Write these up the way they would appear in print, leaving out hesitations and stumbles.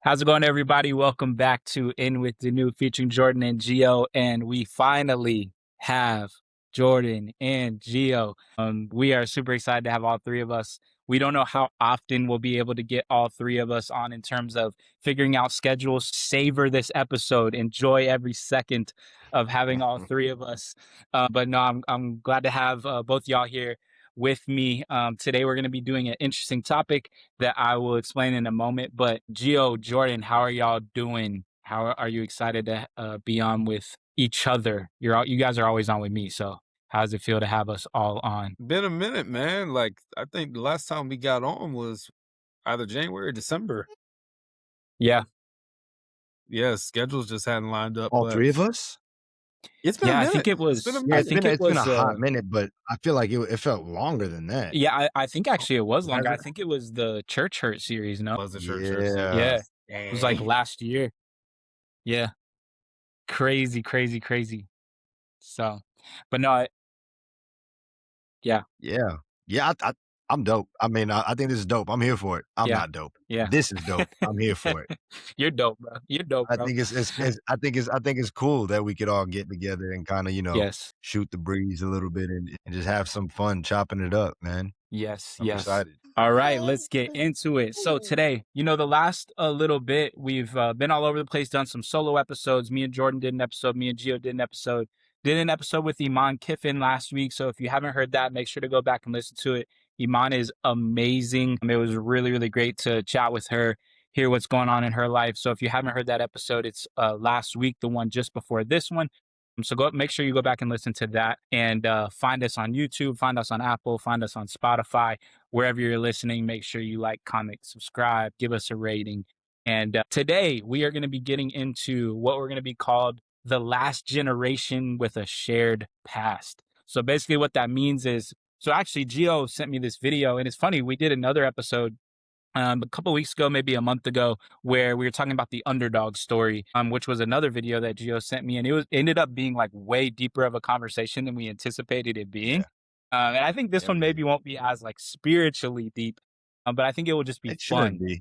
How's it going, everybody? Welcome back to In with Denoux featuring Jordan and Gio. And we finally have Jordan and Gio. We are super excited to have all three of us. We don't know how often we'll be able to get all three of us on in terms of figuring out schedules. Savor this episode. Enjoy every second of having all three of us. But no, I'm glad to have both y'all here with me. Today, we're going to be doing an interesting topic that I will explain in a moment. But Gio, Jordan, how are y'all doing? How are you excited to be on with each other? You guys are always on with me, so how does it feel to have us all on? Been a minute, man. Like, I think the last time we got on was either January or December. Yeah, Yeah, schedules just hadn't lined up, All but 3 of us? it's been a yeah. I think minute. it It's been a was. Yeah, I minute. think it it's been a was. hot minute, but I feel like it felt longer than that. Yeah, I think actually it was longer. Has I it? think it was the Church Hurt series. No, Was the church Yeah. yeah, series. it was like Dang. last year. Yeah, crazy, crazy, crazy. So, but no, yeah, Yeah. Yeah, I'm dope. I mean, I think this is dope. I'm here for it. I'm yeah, not dope. yeah. This is dope. I'm here for it. You're dope, bro. You're dope, I bro. think it's cool that we could all get together and kinda, Yes. shoot the breeze a little bit and just have some fun chopping it up, man. Yes, I'm yes. excited. All right, let's get into it. So today, the last little bit, we've been all over the place, done some solo episodes. Me and Jordan did an episode. Me and Gio did an episode. Did an episode with Iman Kiffin last week. So if you haven't heard that, make sure to go back and listen to it. Iman is amazing. It was really, really great to chat with her, hear what's going on in her life. So if you haven't heard that episode, it's last week, the one just before this one. So make sure you go back and listen to that, and find us on YouTube, find us on Apple, find us on Spotify, wherever you're listening. Make sure you like, comment, subscribe, give us a rating. And today we are going to be getting into what we're going to be called the last generation with a shared past. So basically what that means is, so actually Gio sent me this video, and it's funny, we did another episode a couple weeks ago, maybe a month ago, where we were talking about the underdog story, which was another video that Gio sent me, and it ended up being like way deeper of a conversation than we anticipated it being. Yeah. And I think this Yeah, one we did. maybe won't be as like spiritually deep, but I think it will just be It should fun. be.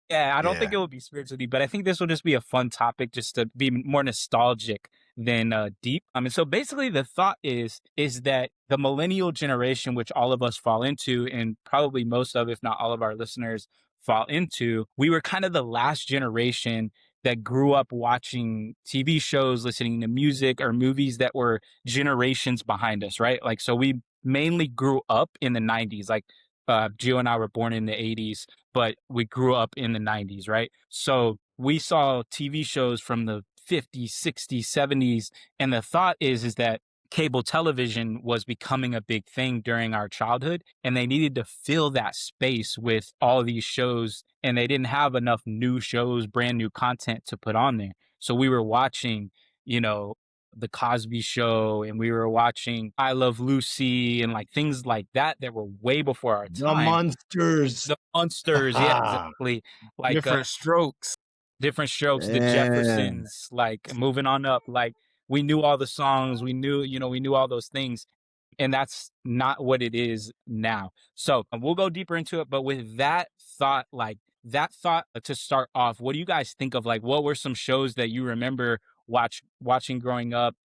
Yeah, I don't think Yeah. it will be spiritually deep, but I think this will just be a fun topic, just to be more nostalgic than deep. And so basically, the thought is that the millennial generation, which all of us fall into, and probably most of, if not all of our listeners fall into, we were kind of the last generation that grew up watching TV shows, listening to music or movies that were generations behind us, right? Like, so we mainly grew up in the 90s. Like, Gio and I were born in the 80s, but we grew up in the 90s, right? So we saw TV shows from the 50s, 60s, 70s, and the thought is that cable television was becoming a big thing during our childhood, and they needed to fill that space with all these shows, and they didn't have enough new shows, brand new content to put on there. So we were watching, you know, the Cosby Show, and we were watching I Love Lucy, and like things like that that were way before our The time. monsters. The Munsters, yeah, exactly. Like, Different strokes. Different Strokes, the Yeah. Jeffersons, like, moving on up, like, we knew all the songs, we knew all those things, and that's not what it is now. So, we'll go deeper into it, but with that thought to start off, what do you guys think of, like, what were some shows that you remember watching growing up?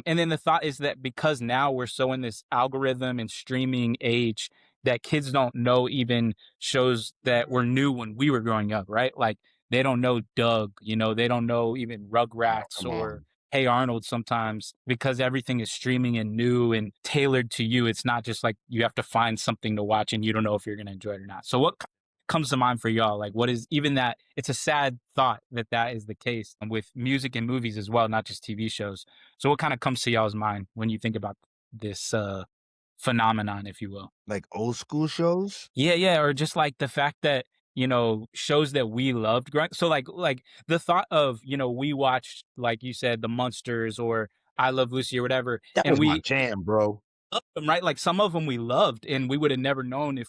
And then the thought is that because now we're so in this algorithm and streaming age, that kids don't know even shows that were new when we were growing up, right? Like, they don't know Doug, they don't know even Oh, Rugrats come or on. Hey Arnold sometimes, because everything is streaming and new and tailored to you. It's not just like you have to find something to watch and you don't know if you're going to enjoy it or not. So what comes to mind for y'all? Like, what is even that? It's a sad thought that that is the case with music and movies as well, not just TV shows. So what kind of comes to y'all's mind when you think about this phenomenon, if you will? Like old school shows? Yeah, yeah, or just like the fact that, shows that we loved growing. So like the thought of, we watched, like you said, the Munsters or I Love Lucy or whatever, That and was my we jam, bro. loved them, right? Like, some of them we loved, and we would have never known if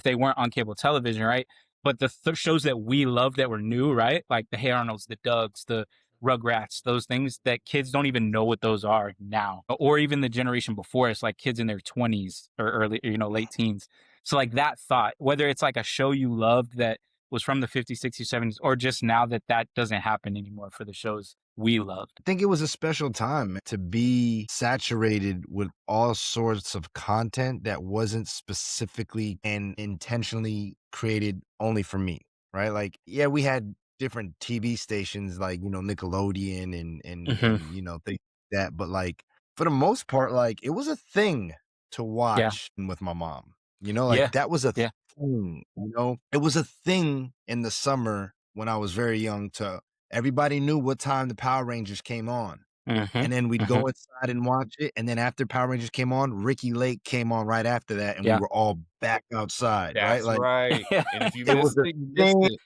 they weren't on cable television, right? But the shows that we loved that were new, right? Like the Hey Arnolds, the Dougs, the Rugrats, those things that kids don't even know what those are now, or even the generation before us, like kids in their 20s or early, late teens. So like that thought, whether it's like a show you loved that was from the 50s, 60s, 70s, or just now that that doesn't happen anymore for the shows we loved? I think it was a special time to be saturated with all sorts of content that wasn't specifically and intentionally created only for me, right? Like, yeah, we had different TV stations like, Nickelodeon Hmm. and things like that, but like for the most part, like it was a thing to Yeah. watch with my mom. Like Yeah. that was a Yeah. thing, It was a thing in the summer when I was very young to everybody knew what time the Power Rangers came on, Hmm. and then we'd Hmm. go inside and watch it, and then after Power Rangers came on, Ricky Lake came on right after that, and we Yeah. were all back outside, right? That's Like, right. And if you it was missed a it, you missed thing. it.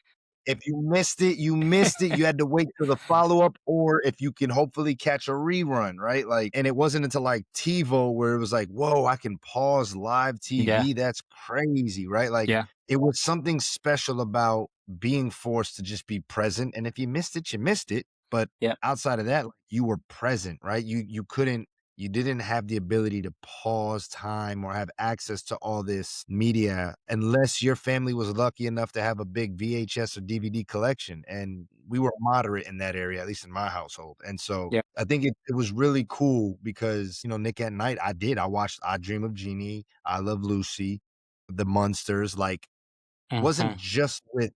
If you missed it, you missed it. You had to wait till the follow-up, or if you can hopefully catch a rerun, right? Like, and it wasn't until like TiVo where it was like, "Whoa, I can pause live Yeah. TV. That's crazy," right? Like, Yeah. it was something special about being forced to just be present, and if you missed it, you missed it, but Yeah. outside of that, like, you were present, right? You didn't have the ability to pause time or have access to all this media unless your family was lucky enough to have a big VHS or DVD collection. And we were moderate in that area, at least in my household. And so Yeah. I think it was really cool because, Nick at Night, I watched I Dream of Jeannie, I Love Lucy, The Munsters. Like, Hmm. wasn't just with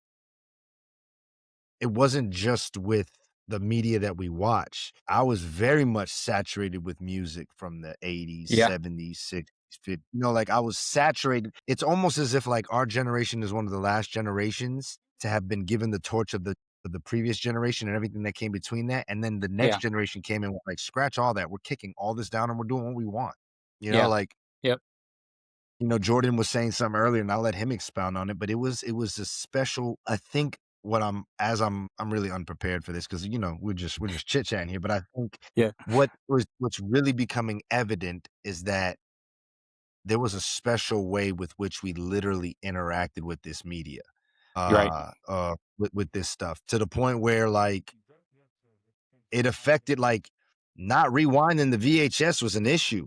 it wasn't just with the media that we watch. I was very much saturated with music from the 80s, Yeah. 70s, 60s, 50s. Like I was saturated. It's almost as if like our generation is one of the last generations to have been given the torch of the previous generation and everything that came between that. And then the next Yeah. generation came and was like, scratch all that. We're kicking all this down and we're doing what we want. Yeah. Like Yep. Jordan was saying something earlier, and I'll let him expound on it, but it was a special. I think what I'm really unprepared for this because we're just chit-chatting here, but I think Yeah. what's really becoming evident is that there was a special way with which we literally interacted with this media, You're right. with this stuff to the point where, like, it affected, like, not rewinding the VHS was an issue,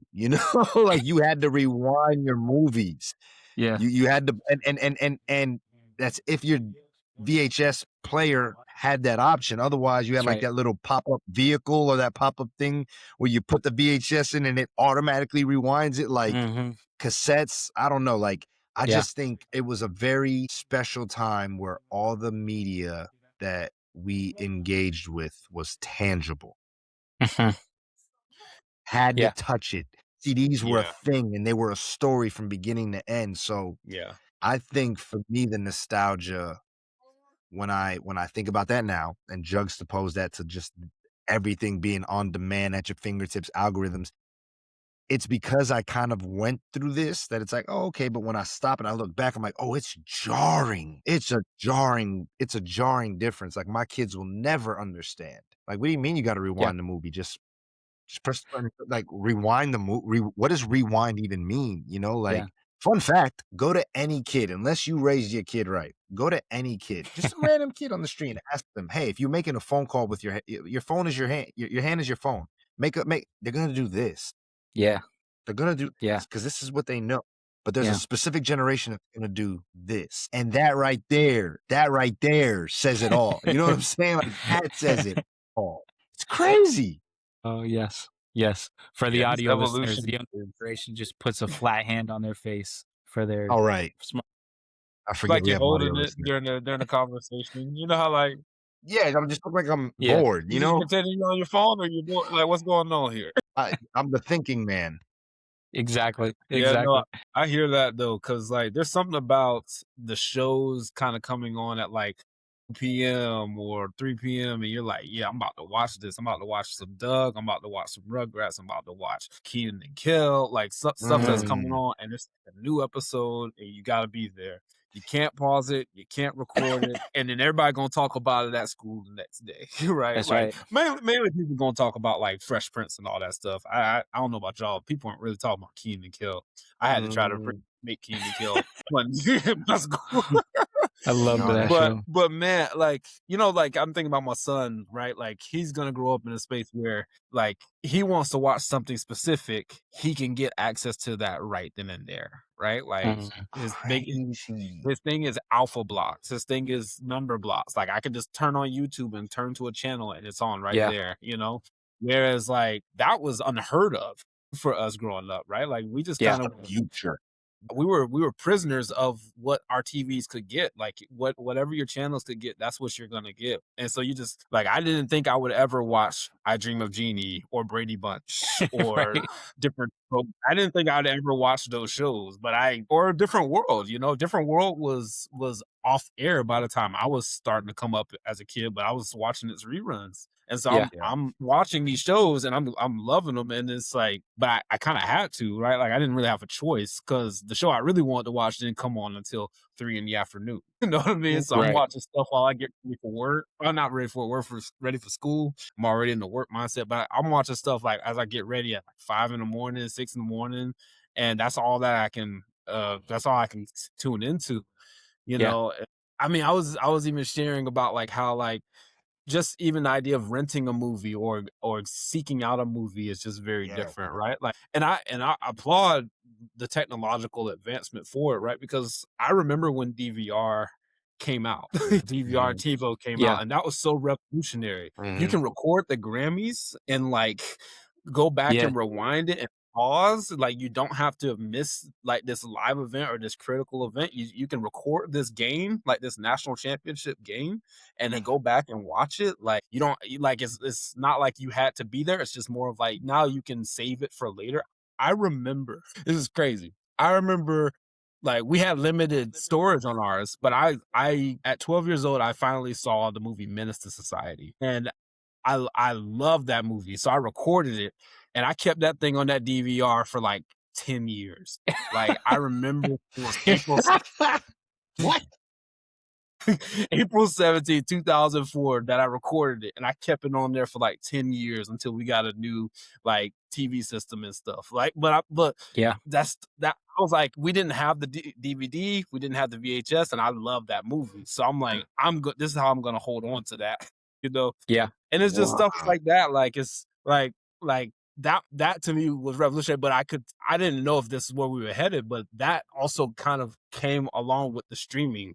Like, you had to rewind your movies. Yeah. You had to and that's if your VHS player had that option. Otherwise, you had, That's like, right. that little pop-up vehicle or that pop-up thing where you put the VHS in and it automatically rewinds it like Hmm. cassettes. I don't know, like, I Yeah. just think it was a very special time where all the media that we engaged with was tangible. Hmm. Had to Yeah. touch it. CDs were a Yeah. thing, and they were a story from beginning to end, so Yeah. I think for me, the nostalgia when I think about that now and juxtapose that to just everything being on demand at your fingertips, algorithms, it's because I kind of went through this that it's like, "Oh, okay," but when I stop and I look back, I'm like, "Oh, it's jarring." It's a jarring difference, like, my kids will never understand. Like, "What do you mean you gotta Yeah. rewind the movie? Just press the button, like, rewind the movie. What does rewind even mean, Yeah. Like, fun fact, go to any kid, unless you raised your kid right, go to any kid, just a random kid on the street and ask them, "Hey, if you're making a phone call with your phone is your hand, your hand is your phone. They're gonna do this. Yeah. They're gonna do Yeah. this because this is what they know. But there's a Yeah. specific generation that's gonna do this." And that right there says it all. You know what I'm saying? Like, that says it all. It's crazy. Oh, yes. Yes. For the Yeah, this audio listeners, the evolution younger is generation just puts a flat hand on their face for their All right. smart. I forget like we you're have audio holding it listeners. during the conversation. You know how like Yeah, I'm just look like I'm Yeah. bored, you just pretending you're on your phone or you're like what's going on here? I'm the thinking man. Exactly. Yeah, no, Exactly. I hear that though, because like there's something about the shows kind of coming on at like 2 p.m. or 3 p.m. and you're like, yeah, I'm about to watch this. I'm about to watch some Doug. I'm about to watch some Rugrats. I'm about to watch Keenan and Kel. Like stuff that's coming Mm. on, and it's a new episode, and you got to be there. You can't pause it. You can't record it, and then everybody gonna talk about it at school the next day, right? That's Like right. mainly people gonna talk about like Fresh Prince and all that stuff. I don't know about y'all. People aren't really talking about Keenan and Kel. I had to try to Mm. make Keenan kill one. Let's go. I love No, that that show. But man, like, you know, like I'm thinking about my son, right? Like he's gonna grow up in a space where like he wants to watch something specific, he can get access to that right then and there, right? Like Mm. his big crazy. his thing is alpha blocks. His thing is number blocks. Like I could just turn on YouTube and turn to a channel and it's on right Yeah. there, you know? Whereas like that was unheard of for us growing up, right? Like we just Yeah. kind of Future. we were prisoners of what our TVs could get. Like whatever your channels could get, that's what you're gonna get. And so you just like I didn't think I would ever watch I Dream of Jeannie or Brady Bunch or Right. different. I didn't think I'd ever watch those shows, but or Different World. You know, Different World was off air by the time I was starting to come up as a kid, but I was watching its reruns. And so Yeah. I'm watching these shows and I'm loving them. And it's like, but I kind of had to, right? Like I didn't really have a choice because the show I really wanted to watch didn't come on until 3 in the afternoon. You know what I mean? So I'm Right. watching stuff while I get ready for work. I'm not ready for work, ready for school. I'm already in the work mindset, but I'm watching stuff like as I get ready at like 5 in the morning, 6 in the morning. And that's all that I can, tune into, you Yeah. know? I mean, I was even sharing about like how like, just even the idea of renting a movie or seeking out a movie is just very Yeah. different, right? Like, and I applaud the technological advancement for it, right? Because I remember when DVR came out, DVR TiVo came Yeah. out, and that was so revolutionary. You Mhm. can record the Grammys and like go back Yeah. and rewind it and pause. Like you don't have to miss like this live event or this critical event. You can record this game, like this national championship game, and then go back and watch it. Like you don't like it's not like you had to be there. It's just more of like now you can save it for later. I remember this is crazy. I remember like we had limited storage on ours, but I at 12 years old I finally saw the movie Menace to Society, and I love that movie, so I recorded it, and I kept that thing on that DVR for like 10 years. Like I remember it was April What? April 17th, 2004 that I recorded it, and I kept it on there for like 10 years until we got a new like TV system and stuff. Like, but Yeah. that's that. I was like, we didn't have the DVD, we didn't have the VHS, and I love that movie. So I'm like, I'm good. This is how I'm gonna hold on to that, you know. Yeah. And it's just stuff Wow. like that. Like it's like that to me was revolutionary. But I didn't know if this is where we were headed. But that also kind of came along with the streaming,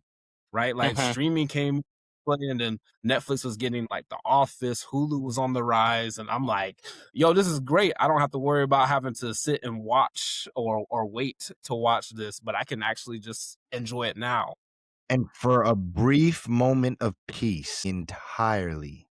right? Like Mhm. streaming came playing, and then Netflix was getting like The Office, Hulu was on the rise, and I'm like, yo, this is great. I don't have to worry about having to sit and watch or wait to watch this, but I can actually just enjoy it now. And for a brief moment of peace, entirely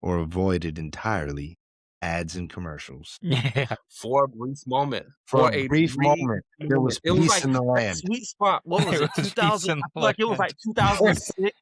avoided entirely ads and commercials. Yeah. For a brief moment. For a brief moment, there was It was peace like in the that land. sweet spot. What was There it? was peace 2000. in I the feel like it was land. like 2006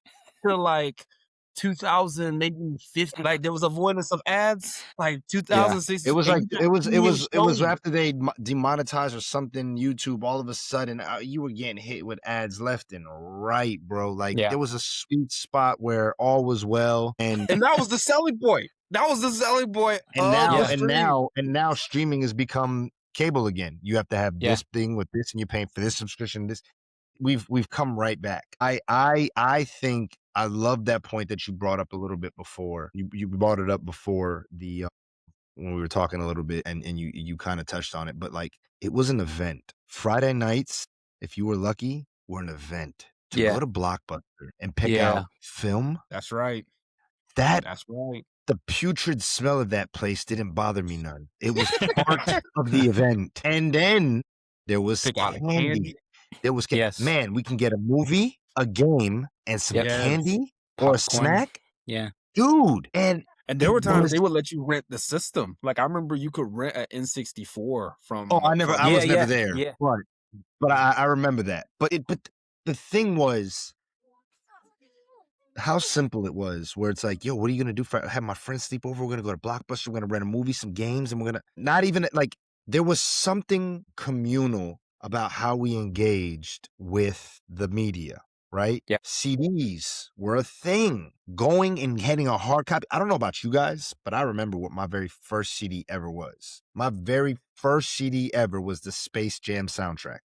to like 2000, maybe 50. Like there was avoidance of ads. Like 2006. It was and like you got it was shows. after they demonetized or something YouTube. All of a sudden, you were getting hit with ads left and right, bro. Like Yeah. there was a sweet spot where all was well, and And that was the selling point. That was the selling point and of now the Yeah. stream. and now streaming has become cable again. You have to have Yeah. this thing with this, and you're paying for this subscription. This we've come right back. I think I love that point that you brought up a little bit before. You brought it up before the when we were talking a little bit, and you kind of touched on it, but like it was an event. Friday nights, if you were lucky, were an event to Yeah. go to Blockbuster and pick Yeah. out film. That's right. That That's right. the putrid smell of that place didn't bother me none. It was part of the event. And then there was Pick out a candy. candy. There was Yes. man, we can get a movie, a game, and some Yep. Yes. candy or a Popcorn. snack. Yeah. Dude, and And there it were times was they would let you rent the system. Like I remember you could rent an N64 from. I from- was Yeah, never there. yeah. But I remember that. But the thing was how simple it was, where it's like, yo, what are you gonna do? For have my friends sleep over? We're gonna go to Blockbuster. We're gonna rent a movie, some games, and we're gonna not even like there was something communal about how we engaged with the media. right? Yeah. CDs were a thing. Going and getting a hard copy. I don't know about you guys, but I remember what my very first CD ever was. My very first CD ever was the Space Jam soundtrack.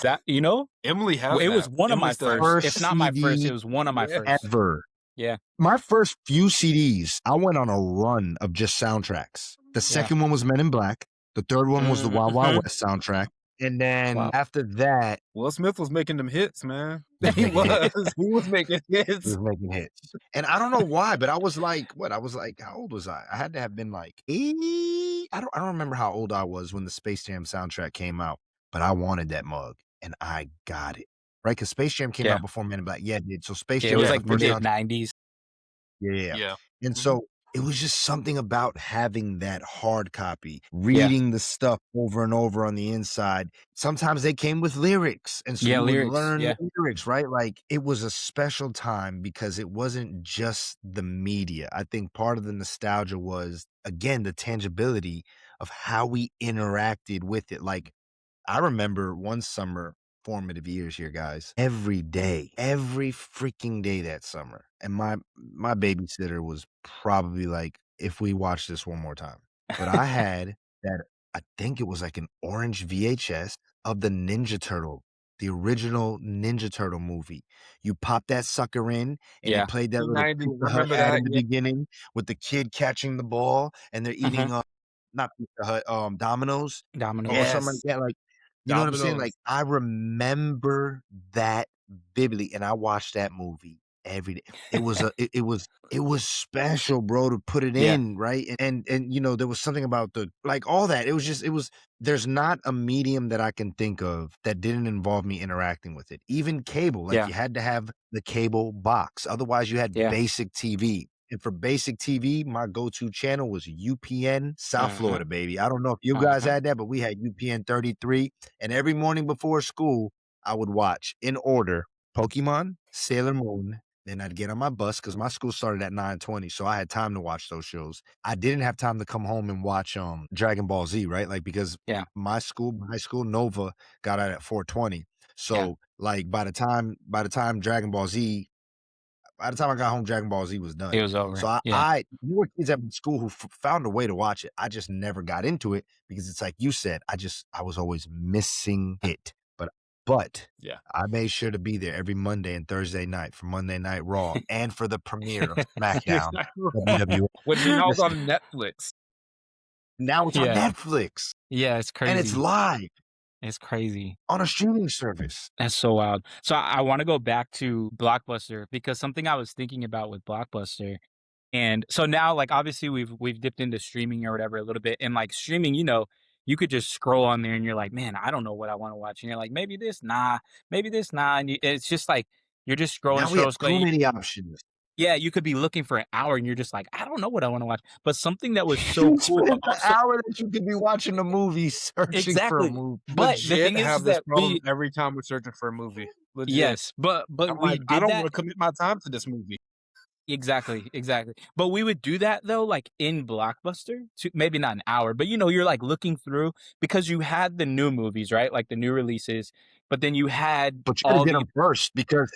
That, Emily has it that. was one of Emily my still has first. it. First If not my first, it CD was one of my Yeah. first. ever. Yeah. My first few CDs, I went on a run of just soundtracks. The second one was Men in Black. The third one was the Wild Wild Mhm. West soundtrack. And then Wow. after that, Will Smith was making them hits, man. he was He making hits. was. He was making He hits. was making hits. And I don't know why, but I was like, how old was I? I had to have been like 80. I don't remember how old I was when the Space Jam soundtrack came out, but I wanted that mug and I got it. Right? Because Space Jam came Yeah. out before Men in Black. Yeah, it did. So Space Yeah, Jam it was was like the first mid soundtrack. 90s. Yeah. Yeah. And Mhm. so it was just something about having that hard copy, reading the stuff over and over on the inside. Sometimes they came with lyrics. And so Yeah, you would lyrics, learn yeah. the lyrics, right? Like it was a special time because it wasn't just the media. I think part of the nostalgia was, again, the tangibility of how we interacted with it. Like I remember one summer, formative years here, guys, every day, every freaking day that summer. And my babysitter was probably like, if we watch this one more time. But I had that, I think it was like an orange VHS of the Ninja Turtle, the original Ninja Turtle movie. You pop that sucker in and Yeah. it played that little 90, Pizza Hut remember ad that? in the Yeah. beginning with the kid catching the ball and they're eating not Pizza Hut, Domino's Domino's. or something like Yes. that. Like, you know what I'm saying? Domino's. Like, I remember that vividly, and I watched that movie every day. It was it was special, bro, to put it Yeah. in, right? And you know, there was something about the like all that. It was there's not a medium that I can think of that didn't involve me interacting with it. Even cable, like Yeah. you had to have the cable box. Otherwise, you had Yeah. basic TV. And for basic TV, my go-to channel was UPN South Florida, baby. I don't know if you guys had that, but we had UPN 33. And every morning before school, I would watch in order Pokemon, Sailor Moon. Then I'd get on my bus because my school started at 9:20, so I had time to watch those shows. I didn't have time to come home and watch Dragon Ball Z, right? Like because Yeah. my school, high school, Nova got out at 4:20. So like by the time Dragon Ball Z, by the time I got home, Dragon Ball Z was done. It was over. So Yeah. there were kids at school who found a way to watch it. I just never got into it because it's like you said, I was always missing it. But Yeah. I made sure to be there every Monday and Thursday night for Monday Night Raw and for the premiere of SmackDown. WWE. Which now is on Netflix. Now it's on Yeah. Netflix Yeah, it's crazy. and it's live It's crazy. on a streaming service. That's so wild. So I want to go back to Blockbuster because something I was thinking about with Blockbuster. And so now, like, obviously we've dipped into streaming or whatever a little bit. And like streaming, you could just scroll on there and you're like, man, I don't know what I want to watch. And you're like, maybe this, nah, maybe this, nah. And it's just like you're just scrolling, Now we have too scrolling. many options. Yeah, you could be looking for an hour and you're just like, I don't know what I want to watch. But something that was so You cool, but spent the also hour that you could be watching a movie searching for a exactly. movie. But the Legit thing have is this that problem every time we're searching for a movie. Legit. yes, but I'm we like, I did don't that. want to commit my time to this movie. Exactly. But we would do that though, like in Blockbuster, to maybe not an hour, but you're like looking through because you had the new movies, right? Like the new releases, but then you had But you all gotta get the. them first because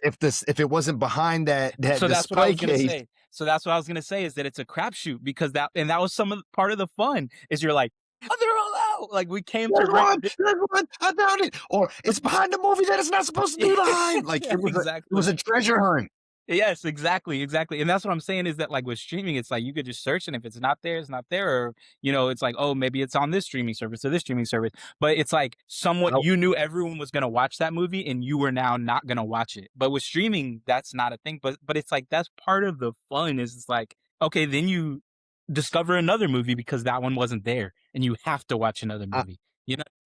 if it wasn't behind that So that's what I display was gonna case, say. So that's what I was gonna say is that it's a crapshoot because that was part of the fun is you're like, oh, they're all out. Like we came to rent. there's one, I found it. Or it's behind the movie that it's not supposed to be behind. Like Yeah, it was exactly. a treasure hunt. Yes, exactly. And that's what I'm saying is that like with streaming, it's like you could just search and if it's not there, it's not there. Or, it's like, oh, maybe it's on this streaming service or this streaming service. But it's like somewhat I- you knew everyone was gonna watch that movie and you were now not gonna watch it. But with streaming, that's not a thing. But it's like that's part of the fun is it's like, okay, then you discover another movie because that one wasn't there and you have to watch another movie.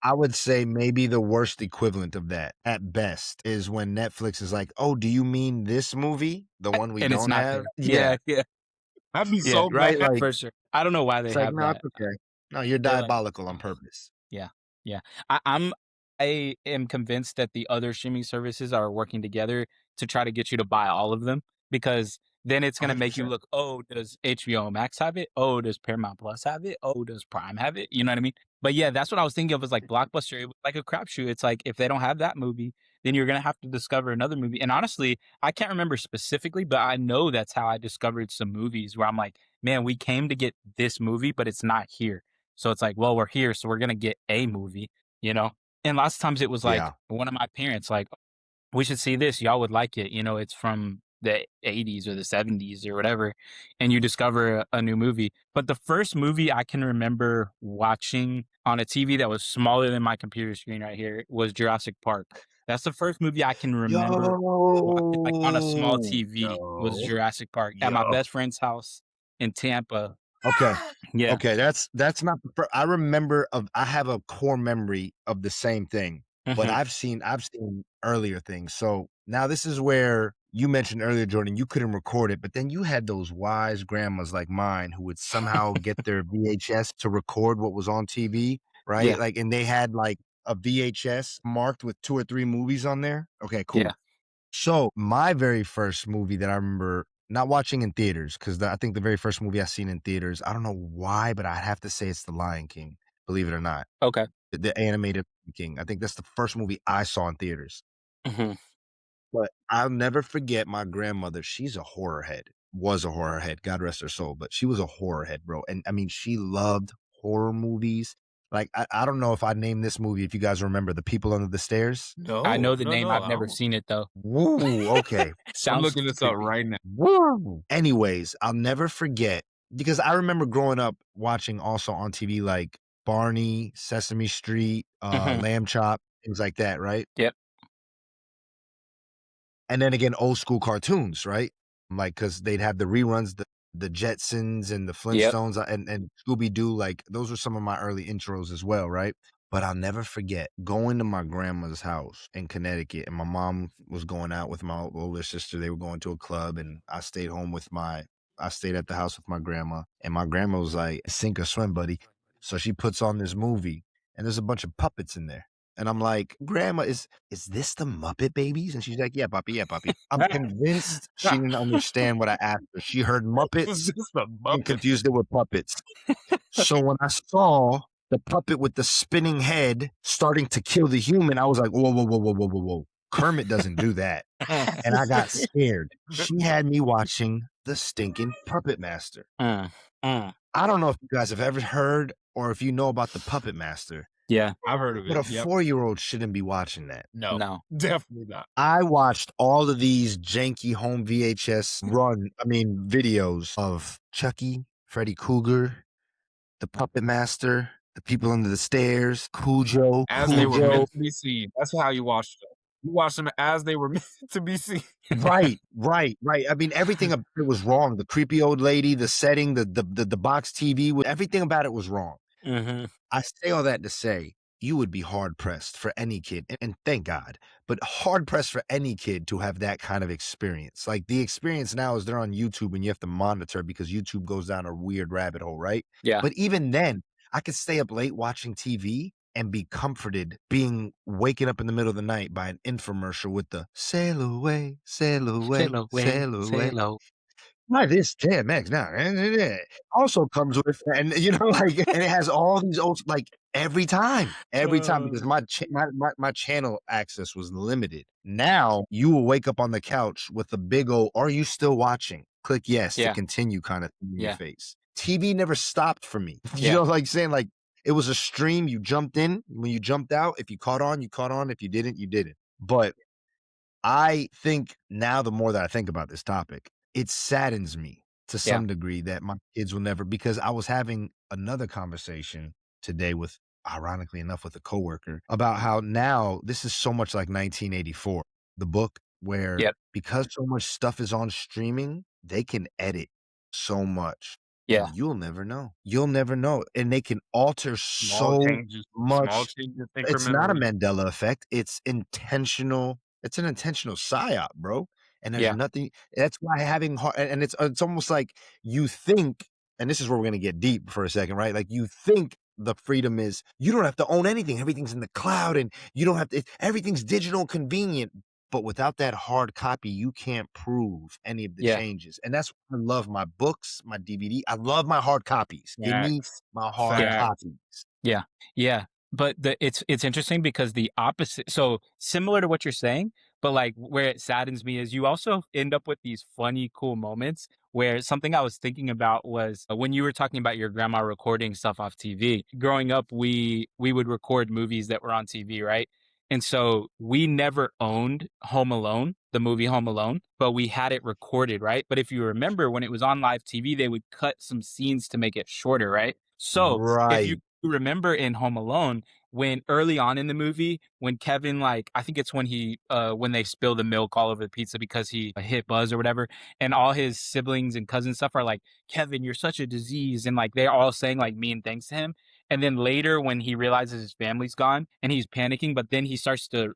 I would say maybe the worst equivalent of that at best is when Netflix is like, oh, do you mean this movie? The one we and it's don't not have? there. Yeah. I'd be Yeah, so right, mad. like- For sure. I don't know why they It's like, have no, that. it's okay. No, you're They're like- diabolical on purpose. Yeah. I am convinced that the other streaming services are working together to try to get you to buy all of them because then it's going to make you 100%. look, oh, does HBO Max have it? Oh, does Paramount Plus have it? Oh, does Prime have it? You know what I mean? But yeah, that's what I was thinking of as like Blockbuster. It was like a crapshoot. It's like if they don't have that movie, then you're gonna have to discover another movie. And honestly, I can't remember specifically, but I know that's how I discovered some movies where I'm like, man, we came to get this movie, but it's not here. So it's like, well, we're here, so we're gonna get a movie, you know? And lots of times it was like Yeah. one of my parents, like, we should see this. Y'all would like it. You know, it's from the 80s or the 70s or whatever. And you discover a new movie. But the first movie I can remember watching on a TV that was smaller than my computer screen right here was Jurassic Park. That's the first movie I can remember watching, like on a small Yo. TV, was Yo, Jurassic Park at my Yo. best friend's house in Tampa. Okay. Yeah. Okay, that's not the I remember I have a core memory of the same thing, but Hmm. I've seen earlier things. So now this is where you mentioned earlier, Jordan, you couldn't record it, but then you had those wise grandmas like mine who would somehow get their VHS to record what was on TV, right? Yeah. Like, and they had like a VHS marked with 2 or 3 movies on there. Okay, Yeah. cool. So my very first movie that I remember not watching in theaters, because I think the very first movie I seen in theaters, I don't know why, but I'd have to say it's The Lion King, believe it or not. Okay. The animated Lion King. I think that's the first movie I saw in theaters. Hmm. But I'll never forget my grandmother. She's a horror head. Was a horror head, God rest her soul, but she was a horror head, bro. And I mean, she loved horror movies. Like, I don't know if I named this movie, if you guys remember The People Under the Stairs. I know no, the no, name. no. I've never seen it though. Woo, okay. I'm Sounds looking this up creepy. right now. Woo. Anyways, I'll never forget because I remember growing up watching also on TV like Barney, Sesame Street, Hmm. Lamb Chop, things like that, right? Yep. And then again, old school cartoons, right? Like, because they'd have the reruns, the Jetsons and the Yep. Flintstones and Scooby Doo. Like, those were some of my early intros as well, right? But I'll never forget going to my grandma's house in Connecticut, and my mom was going out with my older sister. They were going to a club, and I stayed at the house with my grandma, and my grandma was like, "Sink or swim, buddy." So she puts on this movie, and there's a bunch of puppets in there. And I'm like, "Grandma, is this the Muppet Babies?" And she's like, "Yeah, puppy, yeah, puppy." I'm convinced she didn't understand what I asked her. She heard It's Muppets just a and Muppet. confused it with puppets. So when I saw the puppet with the spinning head starting to kill the human, I was like, "Whoa, whoa, whoa, whoa, whoa, whoa, whoa. Kermit doesn't do that." And I got scared. She had me watching the stinking Puppet Master. Mm, mm. I don't know if you guys have ever heard or if you know about the Puppet Master, Yeah. I've heard of but it. a Yep. 4-year-old shouldn't be watching that. No, No. definitely not. I watched all of these janky home VHS videos of Chucky, Freddy Krueger, the Puppet Master, the People Under the Stairs, Cujo. As they were meant to be seen. That's how you watched them. You watched them as they were meant to be seen. Right. I mean, everything about it was wrong. The creepy old lady, the setting, the box TV, everything about it was wrong. Hmm. I say all that to say you would be hard pressed for any kid, and thank God, but hard pressed for any kid to have that kind of experience. Like the experience now is they're on YouTube and you have to monitor because YouTube goes down a weird rabbit hole, right? Yeah. But even then, I could stay up late watching TV and be comforted waking up in the middle of the night by an infomercial with the sail away, sail away, Sail away, sail away. sail away. Why this JMX now? Also comes with, and like, and it has all these old, like every time, because my channel access was limited. Now you will wake up on the couch with a big old, "Are you still watching?" Click yes to Yeah. continue kind of thing in your Yeah. face. TV never stopped for me. You Yeah. know, like saying like it was a stream. You jumped in when you jumped out. If you caught on, you caught on. If you didn't, you didn't. But I think now the more that I think about this topic, it saddens me to Yeah. some degree that my kids will never, because I was having another conversation today with, ironically enough, with a coworker about how now this is so much like 1984, the book, where Yep. because so much stuff is on streaming, they can edit so much. Yeah. You'll never know. You'll never know. And they can alter Small so changes. much. Small changes It's not a incrementally. Mandela effect. It's intentional. It's an intentional psyop, bro. And there's Yeah. nothing. That's why having hard, and it's almost like you think, and this is where we're gonna get deep for a second, right? Like you think the freedom is you don't have to own anything. Everything's in the cloud, and you don't have to. Everything's digital and convenient. But without that hard copy, you can't prove any of the Yeah. changes. And that's why I love my books, my DVD. I love my hard copies. Give me Facts. my hard Yeah. copies. Yeah. but it's interesting because the opposite, so similar to what you're saying, but like where it saddens me is you also end up with these funny cool moments where something I was thinking about was when you were talking about your grandma recording stuff off TV. Growing up, we would record movies that were on TV, right? And so we never owned Home Alone, the movie Home Alone, but we had it recorded, right? But if you remember when it was on live TV, they would cut some scenes to make it shorter, right? So if you Right. remember in Home Alone, when early on in the movie, when Kevin, like, I think it's when they spill the milk all over the pizza because he hit Buzz or whatever, and all his siblings and cousins stuff are like, Kevin, you're such a disease. And like, they're all saying like mean things to him. And then later, when he realizes his family's gone and he's panicking, but then he starts to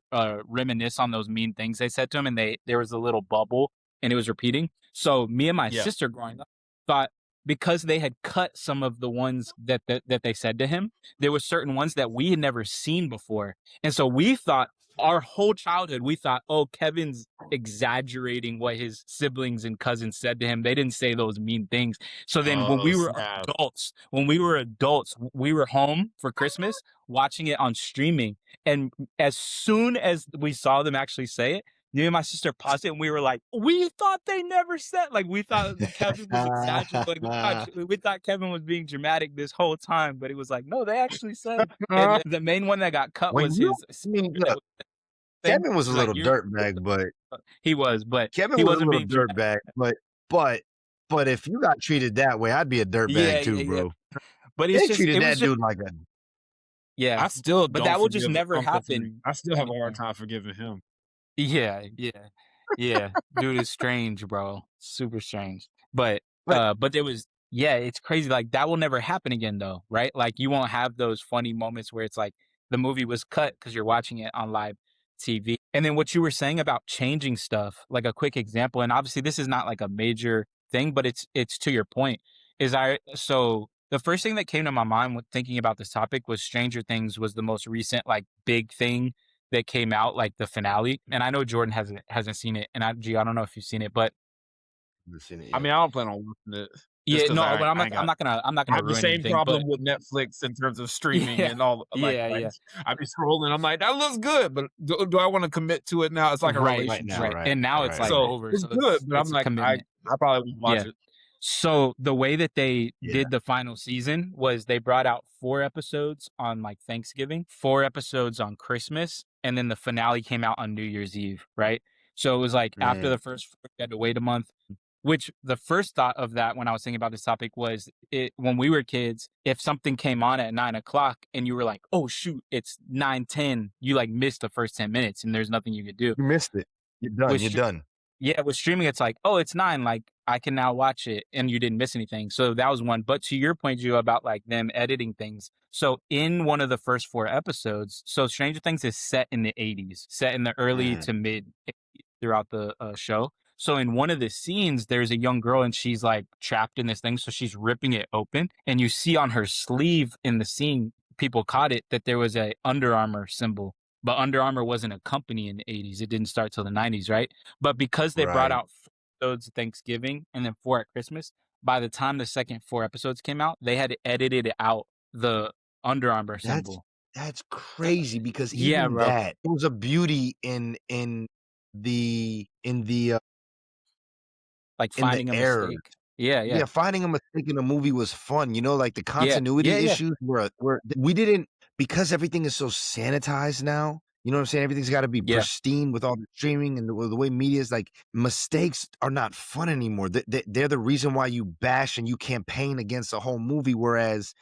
reminisce on those mean things they said to him, and there was a little bubble and it was repeating. So me and my Yeah. sister growing up thought because they had cut some of the ones that they said to him, there were certain ones that we had never seen before, and so we thought our whole childhood we thought, oh, Kevin's exaggerating what his siblings and cousins said to him. They didn't say those mean things. So then Oh snap! when we were home for Christmas watching it on streaming, and as soon as we saw them actually say it, me and my sister paused it and we were like, we thought they never said, like, we thought Kevin was exaggerating. Like, we thought Kevin was being dramatic this whole time, but it was like, no, they actually said. And the main one that got cut When was you his I mean, that look, was thing. Kevin was a He's like, little dirtbag, but he wasn't being dramatic. But but if you got treated that way, I'd be a dirtbag too, Yeah. bro. But They it treated was that just, dude like a yeah. I still But don't that will just forgive never Uncle Three. happen. I still have a hard time forgiving him. Yeah. Dude is strange, bro. Super strange. But but but it was, yeah, it's crazy. Like that will never happen again though, right? Like you won't have those funny moments where it's like the movie was cut because you're watching it on live TV. And then what you were saying about changing stuff, like a quick example, and obviously this is not like a major thing, but it's to your point, is so the first thing that came to my mind when thinking about this topic was Stranger Things was the most recent like big thing that came out, like the finale. And I know Jordan hasn't seen it, and I don't know if you've seen it, but haven't seen it I yet. mean, I don't plan on watching it just yeah, because no, but I ain't got. I'm not I gonna have the ruin same anything. problem But with Netflix in terms of streaming yeah, and all. Like yeah, I be scrolling. I'm like, that looks good, but do I want to commit to it now? It's like a Right now, relationship, right. And now it's like right. so over, it's so good. But I'm it's a like, I commitment. probably won't watch Yeah. it. So the way that they Yeah. did the final season was they brought out 4 episodes on like Thanksgiving, 4 episodes on Christmas, and then the finale came out on New Year's Eve, right? So it was like after Man, the first 4, you had to wait a month. Which the first thought of that when I was thinking about this topic was it when we were kids, if something came on at 9 o'clock and you were like, oh shoot, it's 9:10, you like missed the first 10 minutes and there's nothing you could do. you missed it. You're done. With You're done. Yeah, with streaming, it's like, oh, it's 9, like, I can now watch it, and you didn't miss anything. So that was one. But to your point, Gio, about like them editing things. So in one of the first 4 episodes, so Stranger Things is set in the 80s, set in the early Mm, to mid throughout the show. So in one of the scenes, there's a young girl and she's like trapped in this thing. So she's ripping it open, and you see on her sleeve in the scene, people caught it that there was a Under Armour symbol. But Under Armour wasn't a company in the 80s. It didn't start till the 90s, right? But because they brought right. out 4 episodes at Thanksgiving and then 4 at Christmas, by the time the second 4 episodes came out, they had edited out the Under Armour That's symbol. that's crazy because Yeah, even bro. that there was a beauty the Like in the finding a error. mistake. Yeah. Yeah, finding a mistake in a movie was fun. You know, like the Yeah. continuity Yeah. issues were we didn't because everything is so sanitized now. You know what I'm saying? Everything's got to be Yeah. pristine with all the streaming and the way media is like mistakes are not fun anymore. They're the reason why you bash and you campaign against a whole movie. Whereas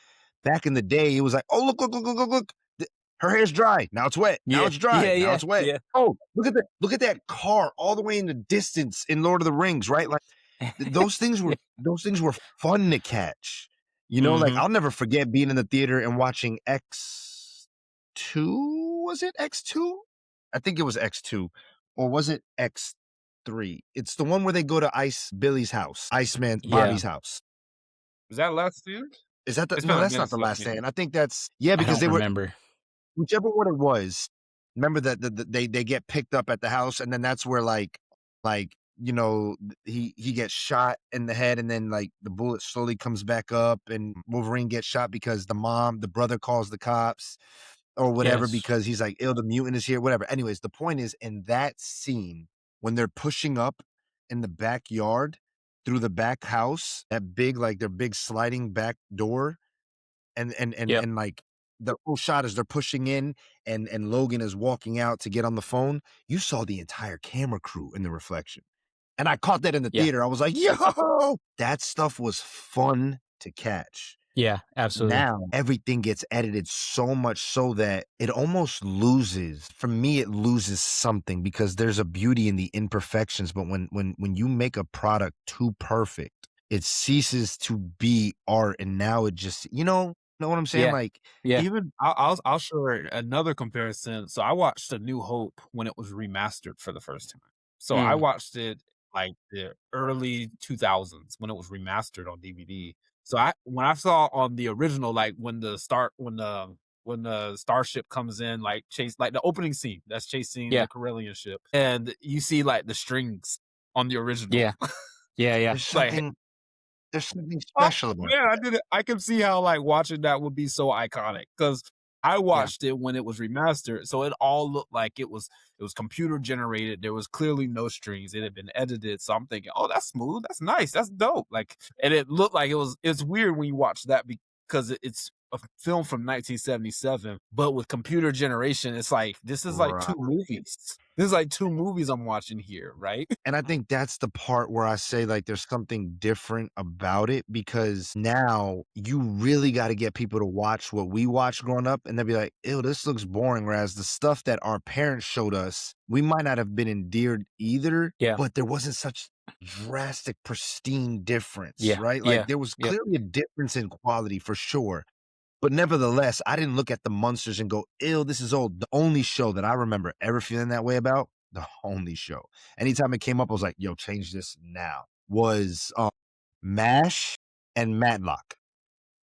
back in the day, it was like, oh, look. Her hair's dry. Now it's wet. Now Yeah. it's dry. Now it's wet. Yeah. Oh, look at that car all the way in the distance in Lord of the Rings, right? Like those things were fun to catch. You know, like Mhm. I'll never forget being in the theater and watching X2. Was it X2? I think it was X2. Or was it X3? It's the one where they go to Billy's house, Iceman Yeah. Bobby's house. Is that last stand? Is that It's no, been a that's not minute the since I've last seen it. stand. I think that's I because don't remember. whichever one it was. Remember that they get picked up at the house, and then that's where like you know he gets shot in the head, and then like the bullet slowly comes back up, and Wolverine gets shot because the brother calls the cops. or whatever Yes. because he's like, "Ew, the mutant is here," whatever. Anyways, the point is in that scene when they're pushing up in the backyard through the back house, that big like their big sliding back door, and Yep. like the whole shot as they're pushing in and Logan is walking out to get on the phone, you saw the entire camera crew in the reflection. And I caught that in the Yeah. theater. I was like, "Yo!" That stuff was fun to catch. Yeah, absolutely. Now everything gets edited so much so that it almost loses. For me, it loses something because there's a beauty in the imperfections. But when you make a product too perfect, it ceases to be art, and now it just know what I'm saying? Yeah. Like, Yeah. Even I'll share another comparison. So I watched A New Hope when it was remastered for the first time. So I Mm. watched it like the early 2000s when it was remastered on DVD. So when I saw on the original, like when the starship comes in, like like the opening scene that's chasing Yeah. the Corellian ship, and you see like the strings on the original. Yeah. Yeah. Yeah. there's Like, something oh, special about man, that. I can see how, like, watching that would be so iconic because I Yeah. watched it when it was remastered, so it all looked like it was computer generated. There was clearly no strings. It had been edited, so I'm thinking, "Oh, that's smooth. That's nice. That's dope." Like, and it looked like it's weird when you watch that because it's a film from 1977, but with computer generation, it's like, this is like Right. 2 movies. This is like 2 movies I'm watching here, right? And I think that's the part where I say, like, there's something different about it because now you really gotta get people to watch what we watched growing up, and they'll be like, "Ew, this looks boring," whereas the stuff that our parents showed us, we might not have been endeared either, Yeah. but there wasn't such drastic, pristine difference, Yeah. right? Like, Yeah. there was Yep. clearly a difference in quality for sure, but nevertheless, I didn't look at the monsters and go, "Ew, this is old." The only show that I remember ever feeling that way about, the only show, anytime it came up, I was like, "Yo, change this now," was, MASH and Matlock.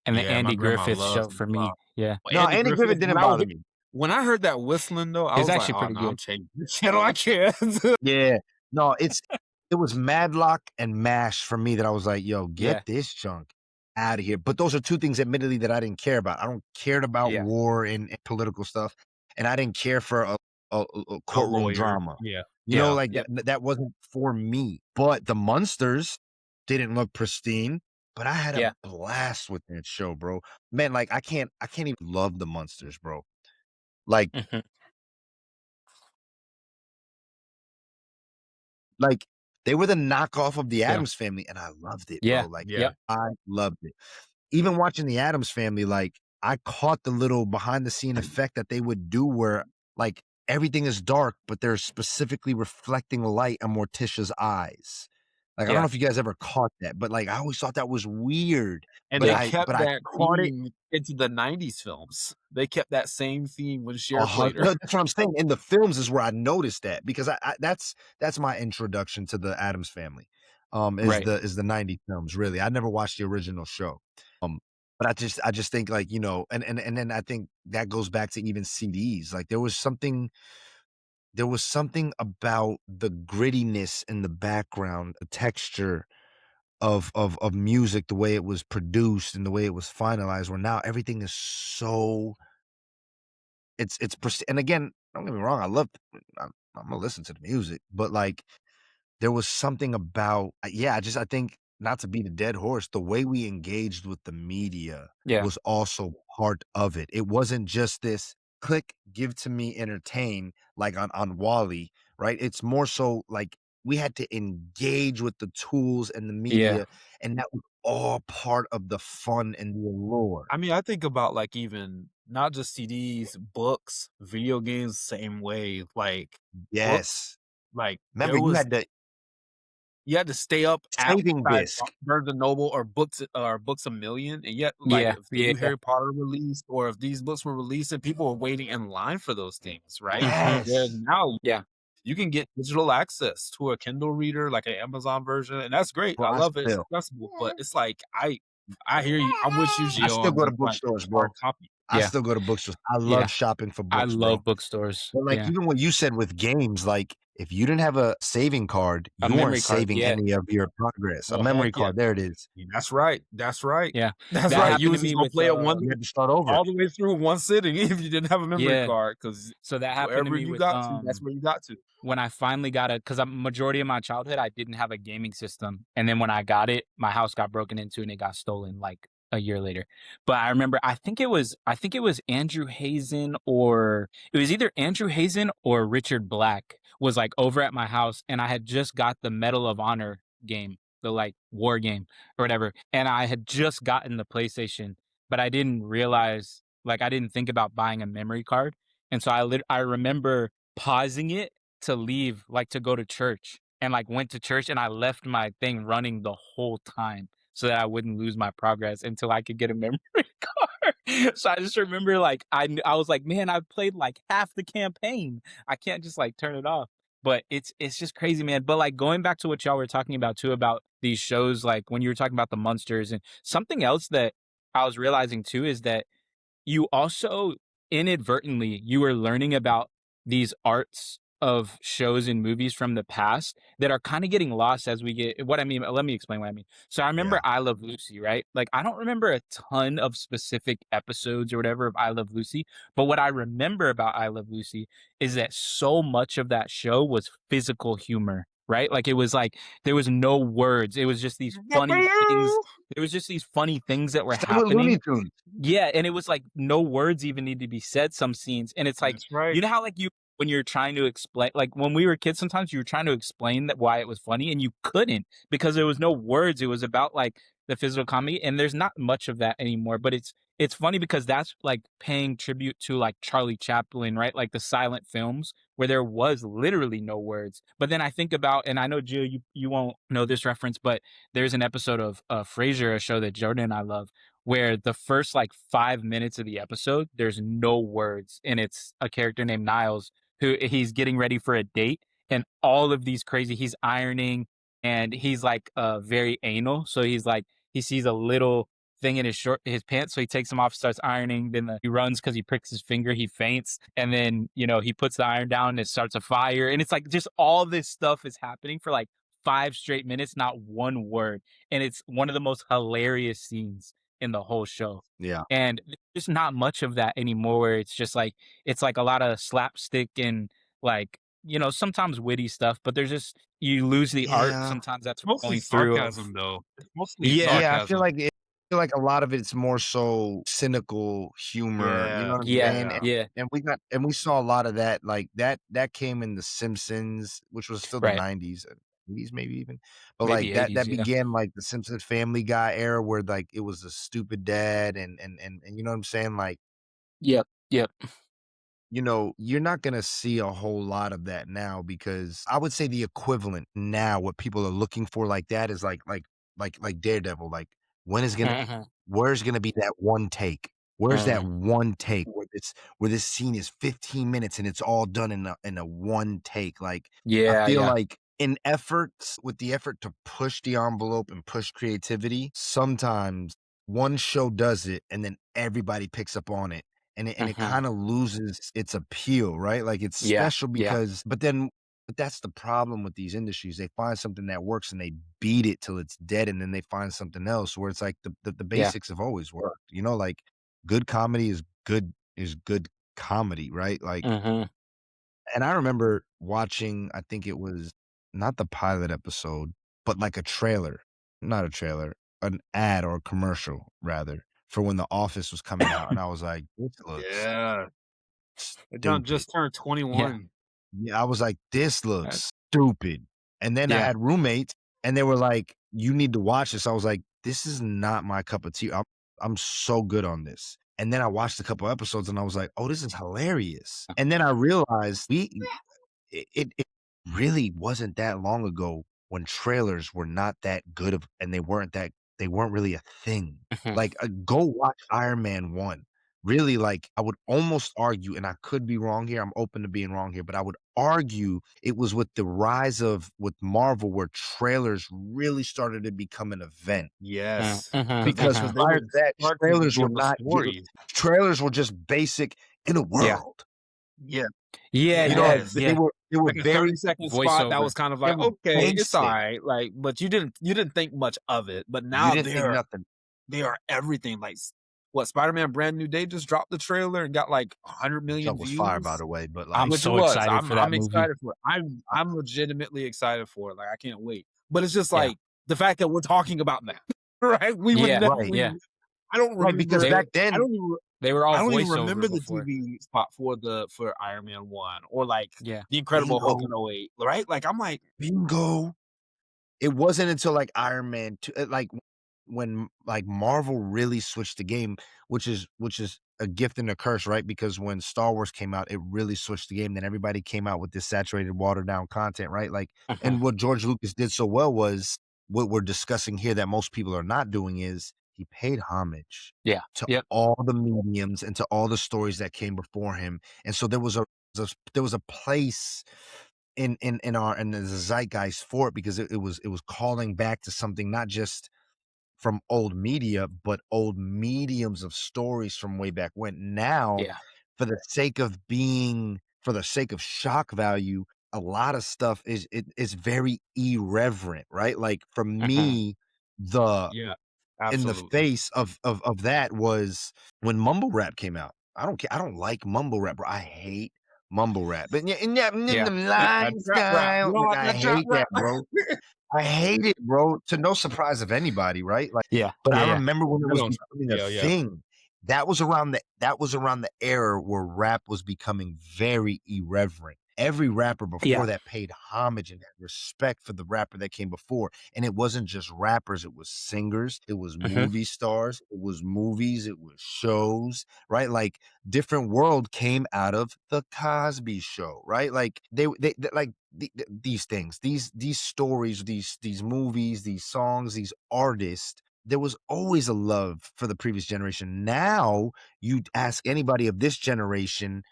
And the Yeah, my Andy grandma Griffith loves show for me. Yeah. Well, No, Andy Andy Griffith Griffith, didn't bother me. when I heard that whistling though, I It's was like, actually "Oh, pretty no, I'm good. changing this channel, I can't." Yeah. No, it was Madlock and MASH for me that I was like, "Yo, Yeah. get this junk out of here." But those are 2 things admittedly that I didn't care about. I don't cared about Yeah. war and political stuff, and I didn't care for a A courtroom lawyer. drama. Yeah. You know, Yeah. like, Yep. that wasn't for me. But the Munsters didn't look pristine, but I had a Yeah. blast with that show, bro. Man, like, I can't even love the Munsters, bro. Like Mhm. like, they were the knockoff of the Yeah. Addams Family, and I loved it, Yeah. bro. Like, Yeah. Yep. I loved it. Even watching the Addams Family, like, I caught the little behind the scene effect that they would do where, like, everything is dark, but they're specifically reflecting light on Morticia's eyes. Like, I don't know Yeah. if you guys ever caught that, but, like, I always thought that was weird, And but they Yeah. kept I that caught it. theme into the '90s films. They kept that same theme when Cher played her. No, that's what I'm saying. In the films is where I noticed that because I that's my introduction to the Addams Family. Right. Is the '90s films, really. I never watched the original show. But I just think like, and then I think that goes back to even CDs. Like there was something about the grittiness in the background, the texture of music, the way it was produced and the way it was finalized, where now everything is so and again, don't get me wrong, I'm gonna listen to the music, but, like, there was something about I think not to beat a dead horse, the way we engaged with the media Yeah. was also part of it. It wasn't just this click, give to me, entertain, like on Wally, right? It's more so like we had to engage with the tools and the Yeah. media, and that was all part of the fun and the allure. I mean, I think about, like, even not just CDs, books, video games, same way. Like, books, Yes. like, Remember, you had to stay up Saving outside Disc. Barnes& and Noble or Books A Million, and yet, like, Yeah. if the Yeah. new Harry Potter released or if these books were released and people were waiting in line for those things, right? Mhm. Where Yes. now Yeah. you can get digital access to a Kindle reader, like an Amazon version, and that's great. Bro, I I love it. It's still accessible, but it's like I hear you. I'm with you, I Gio, still on go to just like bookstores, hard bro. copy. I Yeah. still go to bookstores. I love Yeah. shopping for I books, love bro. bookstores. But, like, Yeah. even what you said with games, like, if you didn't have a saving card, A you memory weren't card, saving yeah. any of your progress. A Oh, heck memory yeah. card, there it is. That's right. That's right. Yeah. That's That right. You happened to was just me gonna with, play it one You had to start over. all the way through one sitting if you didn't have a memory Yeah. card, because So that happened to wherever me you with, got to, that's where you got to. when I finally got it, because a majority of my childhood, I didn't have a gaming system, and then when I got it, my house got broken into and it got stolen like a year later. But I remember, I think it was Andrew Hazen, or it was either Andrew Hazen or Richard Black was like over at my house, and I had just got the Medal of Honor game, the like war game or whatever, and I had just gotten the PlayStation, but I didn't realize, like, I didn't think about buying a memory card, and so I remember pausing it to leave, like, to go to church, and, like, went to church, and I left my thing running the whole time so that I wouldn't lose my progress until I could get a memory card. So I just remember, like, I was like, "Man, I've played, like, half the campaign. I can't just, like, turn it off." But it's just crazy, man. But, like, going back to what y'all were talking about too, about these shows, like, when you were talking about the monsters, and something else that I was realizing too is that you also inadvertently you were learning about these arts of shows and movies from the past that are kind of getting lost as we get what I mean. Let me explain what I mean. So I remember Yeah. I Love Lucy, right? Like, I don't remember a ton of specific episodes or whatever of I Love Lucy, but what I remember about I Love Lucy is that so much of that show was physical humor, right? Like, it was like there was no words. It was just these funny things. It was just these funny things that were Same with Looney happening. Tunes. Yeah, and it was like no words even need to be said some scenes, and it's like, That's right. you know how, like, you when you're trying to explain, like, when we were kids, sometimes you were trying to explain that why it was funny and you couldn't because there was no words. It was about, like, the physical comedy, and there's not much of that anymore, but it's funny because that's, like, paying tribute to, like, Charlie Chaplin, right? Like, the silent films where there was literally no words. But then I think about, and I know, Jill, you won't know this reference, but there's an episode of, Frasier, a show that Jordan and I love, where the first like 5 minutes of the episode, there's no words, and it's a character named Niles who he's getting ready for a date, and all of these crazy. He's ironing, and he's like very anal, so he's like he sees a little thing in his pants, so he takes them off, starts ironing. Then he runs because he pricks his finger, he faints, and then he puts the iron down and it starts a fire, and it's like just all this stuff is happening for like 5 straight minutes, not one word, and it's one of the most hilarious scenes in the whole show. Yeah. And there's not much of that anymore where it's like a lot of slapstick and, like, sometimes witty stuff, but there's just you lose the art Yeah. sometimes that's Mostly going through of. sarcasm, though. It's mostly Yeah. Yeah, I feel sarcasm. like a lot of it's more so cynical humor, you know Yeah. what I'm Yeah. saying? Yeah. Yeah. And we saw a lot of that, like, that came in The Simpsons, which was still the Right. 90s, 80s maybe even, but, Maybe like, that 80s, that yeah. began, like, The Simpsons Family Guy era where, like, it was a stupid dad and you know what I'm saying? Like, Yep. Yep. you're not gonna see a whole lot of that now because I would say the equivalent now, what people are looking for like that is like Daredevil. Like, when is gonna Mhm. where's gonna be that one take? Where's that Mhm. one take where this scene is 15 minutes and it's all done in a one take? Like, I Yeah, feel yeah. like with the effort to push the envelope and push creativity, sometimes one show does it and then everybody picks up on it and it Mhm. kinda loses its appeal, right? Like, it's Yeah. special Yeah. because but that's the problem with these industries. They find something that works and they beat it till it's dead, and then they find something else where it's like the Yeah. basics have always worked, like, good comedy is good comedy, right? Like, Mhm. and I remember watching, I think it was not the pilot episode, but like a trailer, not a trailer, an ad or a commercial rather, for when The Office was coming out, and I was like, "This looks Yeah. It done stupid." just turned Yeah. 21. Yeah, I was like, "This Uh, looks stupid." And then I yeah. had roommates, and they were like, "You need to watch this." I was like, "This is not my cup of tea. I'm so good on this." And then I watched a couple episodes, and I was like, "Oh, this is hilarious." And then I realized it really wasn't that long ago when trailers were not that good of and they weren't really a thing. Mhm. Like, go watch Iron Man 1. Really, like, I would almost argue, and I could be wrong here, I'm open to being wrong here, but I would argue it was with the rise of with Marvel where trailers really started to become an event. Yes. Mhm. Because Because Mhm. they prior would to that, start to give a story. trailers were just basic in a Yeah. world. Yeah. Yeah, You know, like, yeah, Yes. they yeah. were They were Like a very 30-second spot that voiceover. was kind of they like, were okay, it's basic. alright, like, but you didn't think much of it, but You now didn't think nothing. they are everything, like, what, Spider-Man Brand New Day just dropped the trailer and got, like, 100,000,000 Junk was fire, by views? the way, but, I'm like, Which it so was. excited for that I'm movie. excited for it. I'm legitimately excited for it, like, I can't wait. But it's just, Yeah. like, the fact that we're talking about that, right? We would Yeah. never right, Yeah. I don't right, because remember They back then they were all I don't even voiceover remember the before. TV spot for Iron Man 1 or, like, Yeah. The Incredible Hulk bingo, in '08, right? Like, I'm like, bingo. It wasn't until, like, Iron Man 2 like, when, like, Marvel really switched the game, which is a gift and a curse, right? Because when Star Wars came out, it really switched the game, then everybody came out with this saturated, watered down content, right? Like, Uh-huh. and what George Lucas did so well was what we're discussing here that most people are not doing is he paid homage Yeah. to Yep. all the mediums and to all the stories that came before him, and so there was a place in the zeitgeist for it because it was calling back to something not just from old media, but old mediums of stories from way back when. Now, Yeah. for the sake of shock value, a lot of stuff is very irreverent, right? Like for Uh-huh. me, the yeah, in the absolutely. face of that was when mumble rap came out. I don't care. I don't like mumble rap, bro. I hate mumble rap. But yeah, in Yeah. the That lines trap rap. You down, don't like like I that trap hate that, rap? bro. I hate it, bro, to no surprise of anybody, right? Like, Yeah. but I Yeah. Yeah. remember when it I was don't becoming a yeah, yeah. thing. That was around the era where rap was becoming very irreverent. Every rapper before Yeah. that paid homage and had respect for the rapper that came before. And it wasn't just rappers, it was singers, it was Mhm. movie stars, it was movies, it was shows, right? Like Different World came out of the Cosby Show, right? Like they like these things, these stories, these movies, these songs, these artists. There was always a love for the previous generation. Now you ask anybody of this generation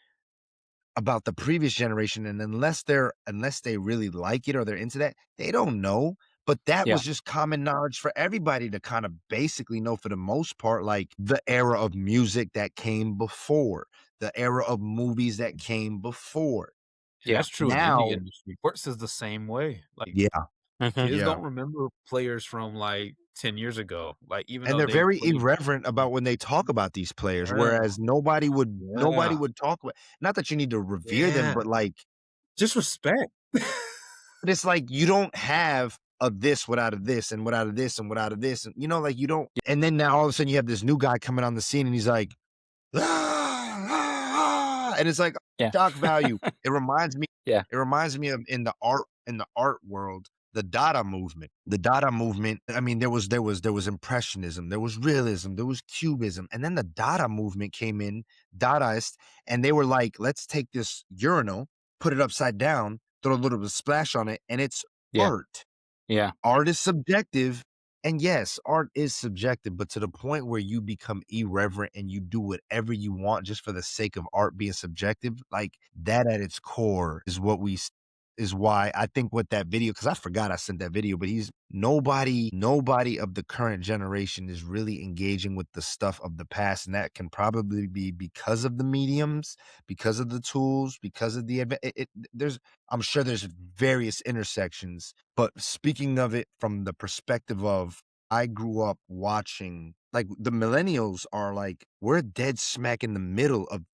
about the previous generation, and unless they really like it or they're into that, they don't know. But that Yeah. was just common knowledge for everybody to kind of basically know for the most part, like the era of music that came before, the era of movies that came before. And Yeah. that's true in any Now, industry. Sports is the same way. Like, yeah, Mhm. kids yeah. don't remember players from, like, 10 years ago, like, even And though they're they've very played irreverent about when they talk about these players, Yeah, whereas nobody yeah, would talk about, not that you need to revere them, yeah. but like Just respect. but it's like you don't have a this without a this and without a this and without a this. And like you don't. And then now all of a sudden you have this new guy coming on the scene and he's like, "Ah, ah, ah," and it's like Yeah. shock value. It reminds me, Yeah. of in the art world, the Dada movement. The Dada movement, I mean, there was impressionism, there was realism, there was cubism, and then the Dada movement came in, Dadaist, and they were like, let's take this urinal, put it upside down, throw a little bit of splash on it, and it's Yeah. art. Yeah. Art is subjective. And yes, art is subjective, but to the point where you become irreverent and you do whatever you want just for the sake of art being subjective, like that at its core is why I think with that video, because I forgot I sent that video, but he's nobody of the current generation is really engaging with the stuff of the past. And that can probably be because of the mediums, because of the tools, because of there's I'm sure there's various intersections, but speaking of it from the perspective of I grew up watching, like the millennials are like we're dead smack in the middle of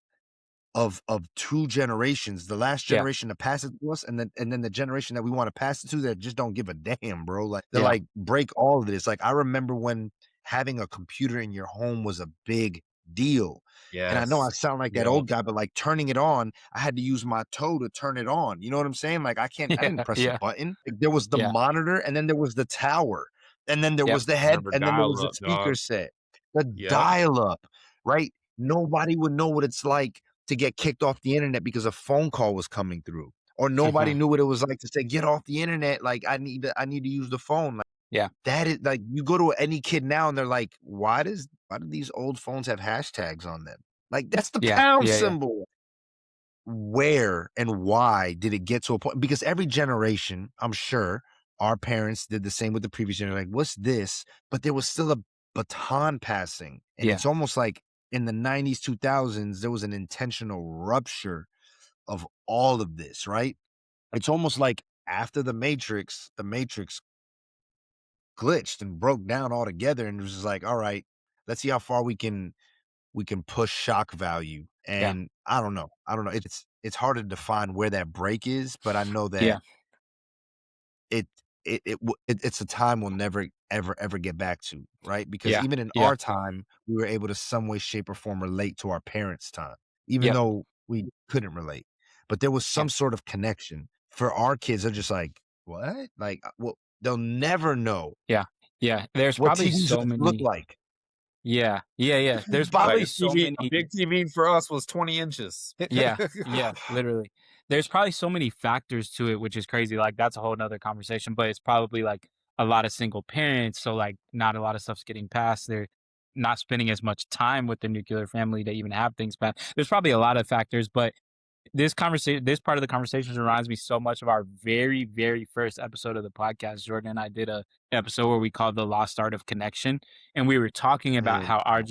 two generations. The last Yeah. generation to pass it to us, and then the generation that we want to pass it to that just don't give a damn, bro. Like they're Yeah. like break all of this. Like I remember when having a computer in your home was a big deal. And I know I Yes. sound like that Yep. old guy, but like turning it on, I had to use my toe to turn it on. You know what I'm saying? Like I didn't Yeah. press a Yeah. button. Like, there was the Yeah. monitor, and then there was the tower, and then there Yep. was the I head, remember and then there was the dial-up, speaker dog. set, the Yep. dial up, right? Nobody would know what it's like to get kicked off the internet because a phone call was coming through, or nobody Mhm. knew what it was like to say, "Get off the internet." Like I need to use the phone. Like Yeah. that is like you go to any kid now and they're like, why do these old phones have hashtags on them? Like that's the Yeah. pound Yeah. Yeah. symbol. Where and why did it get to a point? Because every generation, I'm sure, our parents did the same with the previous generation. Like, what's this? But there was still a baton passing. And Yeah. it's almost like in the 90s, 2000s, there was an intentional rupture of all of this, right? It's almost like after the Matrix glitched and broke down altogether, and it was just like, all right, let's see how far we can push shock value. Yeah. And I don't know. I don't know. It's hard to define where that break is, but I know that Yeah. it it's a time we'll never ever get back to, right? Because Yeah. even in Yeah. our time, we were able to some way, shape, or form relate to our parents' time, even Yep. though we couldn't relate. But there was Yeah. some sort of connection. For our kids, they're just like, what? Like, well, they'll never know Yeah. Yeah. There's what probably TV so shows look many. like. Yeah. Yeah. Yeah. There's Like probably a so TV, a many. big TV for us was 20 inches. Yeah, yeah, literally. There's probably so many factors to it, which is crazy. Like that's a whole nother conversation, but it's probably like a lot of single parents. So like not a lot of stuff's getting passed. They're not spending as much time with their nuclear family to even have things passed. There's probably a lot of factors, but this part of the conversation reminds me so much of our very, very first episode of the podcast. Jordan and I did a episode where we called the lost art of connection. And we were talking about Mm, how our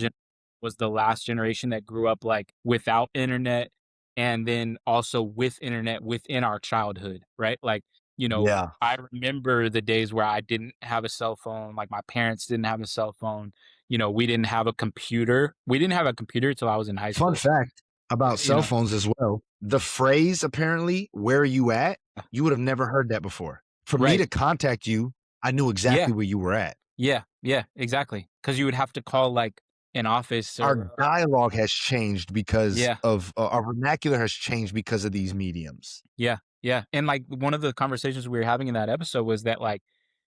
was the last generation that grew up like without internet and then also with internet within our childhood, right? Like, yeah, I remember the days where I didn't have a cell phone, like my parents didn't have a cell phone, we didn't have a computer. We didn't have a computer till I was in high fun school. fact about You cell know. phones as well. The phrase apparently, "Where are you at?" You would have never heard that before. For me Right. to contact you, I knew Yeah. exactly where you were at. Yeah. Yeah, exactly. Cuz you would have to call like an office Our or dialogue has changed because yeah. of our vernacular has changed because of these mediums. Yeah, yeah, and, like, one of the conversations we were having in that episode was that, like,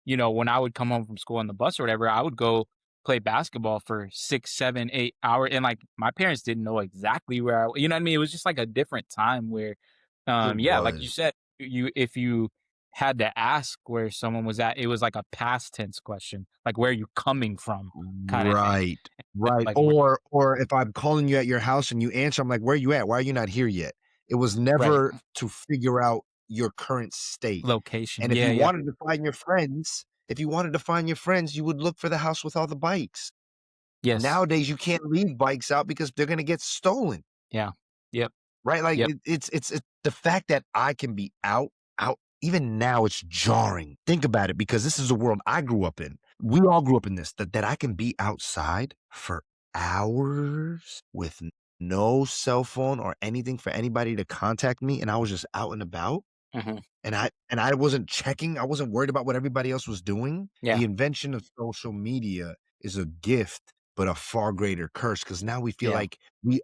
when I would come home from school on the bus or whatever, I would go play basketball for 6, 7, 8 hours, and, like, my parents didn't know exactly where I, you know what I mean? It was just, like, a different time where, It yeah, like you was. said, if you had to ask where someone was at, it was like a past tense question, like, "Where are you coming from?" kinda thing. Right, right, Like, wh or if I'm calling you at your house and you answer, I'm like, "Where you at? Why are you not here yet?" It was right, never to figure out your current state, location, and if yeah, you yeah, wanted to find your friends you would look for the house with all the bikes. yes, Nowadays, you can't leave bikes out because they're gonna get stolen, yeah, yep, right? Like, yep, it's the fact that I can be out even now, it's jarring. Think about it, because this is the world I grew up in. We all grew up in this, that I can be outside for hours with no cell phone or anything for anybody to contact me, and I was just out and about. mhm, And I wasn't checking, I wasn't worried about what everybody else was doing. yeah, The invention of social media is a gift, but a far greater curse, because now we feel yeah, like we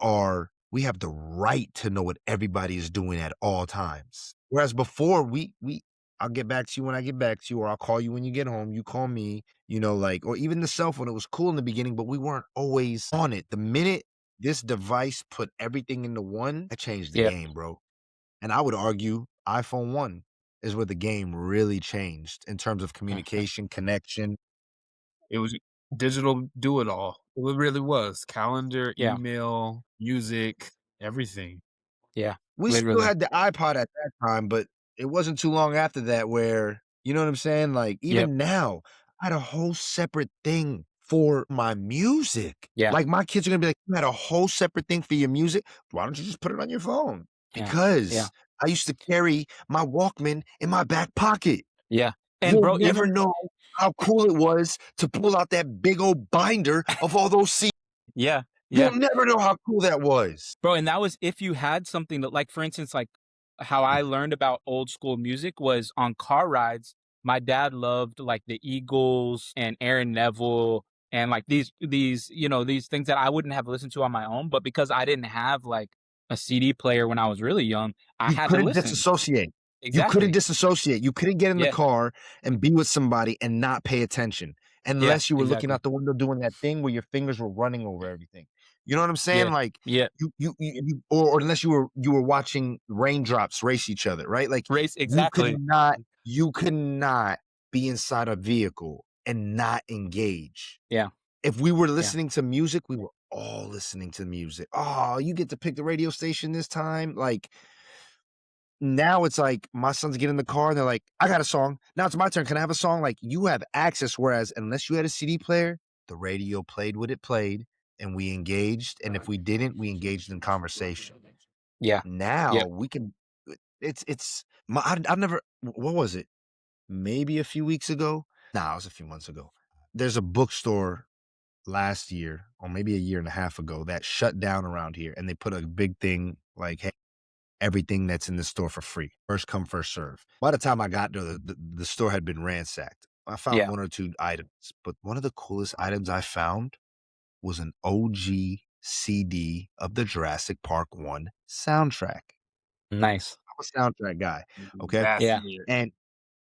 have the right to know what everybody is doing at all times. Whereas before, we I'll get back to you when I get back to you, or I'll call you when you get home, you call me, like, or even the cell phone, it was cool in the beginning, but we weren't always on it. The minute this device put everything into one, that changed the yep, game, bro. And I would argue iPhone 1 is where the game really changed in terms of mhm, communication, connection. It was digital do it all. It really was. Calendar, yeah, email, music, everything. yeah, We still literally, had the iPod at that time, but it wasn't too long after that where, you know what I'm saying? Like, yep, even now, I had a whole separate thing for my music. yeah, Like, my kids are gonna be like, "You had a whole separate thing for your music? Why don't you just put it on your phone?" yeah, yeah, Because I used to carry my Walkman in my back pocket. yeah, and You'll bro, never even know how cool it was to pull out that big old binder of all those CDs. yeah, You'll yeah, never know how cool that was. bro, and that was if you had something that, like, for instance, like, how I learned about old school music was on car rides. My dad loved, like, the Eagles and Aaron Neville and, like, these things that I wouldn't have listened to on my own, but because I didn't have, like, a CD player when I was really young, I You had to couldn't listen. disassociate. You couldn't Exactly. disassociate. You couldn't get in the Yeah, car and be with somebody and not pay attention, yeah, unless you were looking exactly. out the window doing that thing where your fingers were running over everything. You know what I'm saying? Yeah, Like, yeah, or unless you were watching raindrops race each other, right? Like, race you could exactly. not you could not be inside a vehicle and not engage. Yeah, If we were yeah, listening to music, we were all listening to music. "Oh, you get to pick the radio station this time?" Like, now it's like my sons get in the car and they're like, "I got a song. Now it's my turn. Can I have a song?" Like, you have access, whereas unless you had a CD player, the radio played what it played, and we engaged, and if we didn't, we engaged in conversation. yeah, Now yep, we can it's I've never. What was it? Maybe a few weeks ago. Nah, it was a few months ago. There's a bookstore last year, or maybe a year and a half ago, that shut down around here, and they put a big thing like, "Hey, everything that's in the store for free. First come, first serve." By the time I got there, the store had been ransacked. I found Yeah. 1 or 2 items, but one of the coolest items I found was an OG CD of the Jurassic Park 1 soundtrack. Nice. I'm a soundtrack guy, okay? That's Yeah. it. And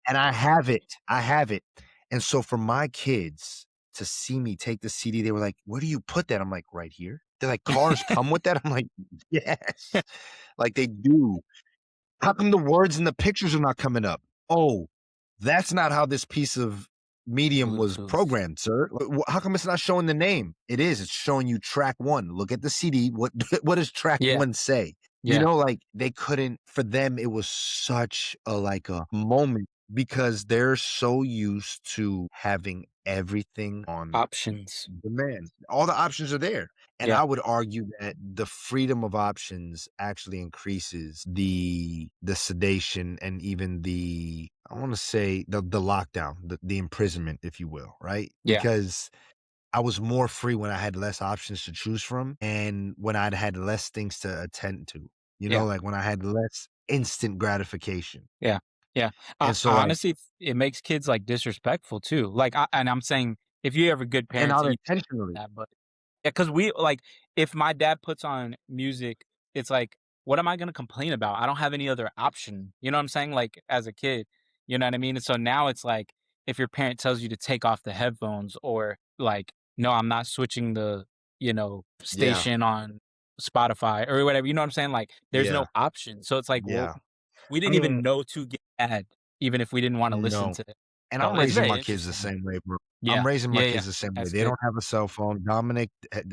and I have it. And so for my kids to see me take the CD, they were like, "Where do you put that?" I'm like, "Right here." They're like, "Cars come with that?" I'm like, "Yes." Like, they do. How come the words and the pictures are not coming up? Oh, that's not how this piece of medium was Bluetooth. programmed, sir. How come it's not showing the name? It is. It's showing you track 1. Look at the CD. What what does track Yeah. 1 say? You Yeah. know, like, they couldn't for them, it was such a, like, a moment because they're so used to having everything on Options. demand. All the options are there. And Yeah. I would argue that the freedom of options actually increases the sedation and even the I want to say the lockdown, the imprisonment, if you will, right? Yeah. Because I was more free when I had less options to choose from and when I'd had less things to attend to. You know, Yeah. like when I had less instant gratification. Yeah. Yeah. And so like Honestly, it makes kids like disrespectful too. Like, and I'm saying if you have a good and parents, you unintentionally. that, but yeah, because we like if my dad puts on music, it's like, what am I gonna complain about? I don't have any other option. You know what I'm saying? Like as a kid, you know what I mean? And so now it's like if your parent tells you to take off the headphones or like, no, I'm not switching the, Yeah. station on Spotify or whatever. You know what I'm saying? Like there's Yeah. no option. So it's like, well, Yeah. we I didn't even mean, know to get mad, even if we didn't want to listen no. to it. And So I'm it's raising very my kids the interesting. same way, bro. I'm Yeah. raising my Yeah. kids Yeah. the same way. That's They good. don't have a cell phone. Dominic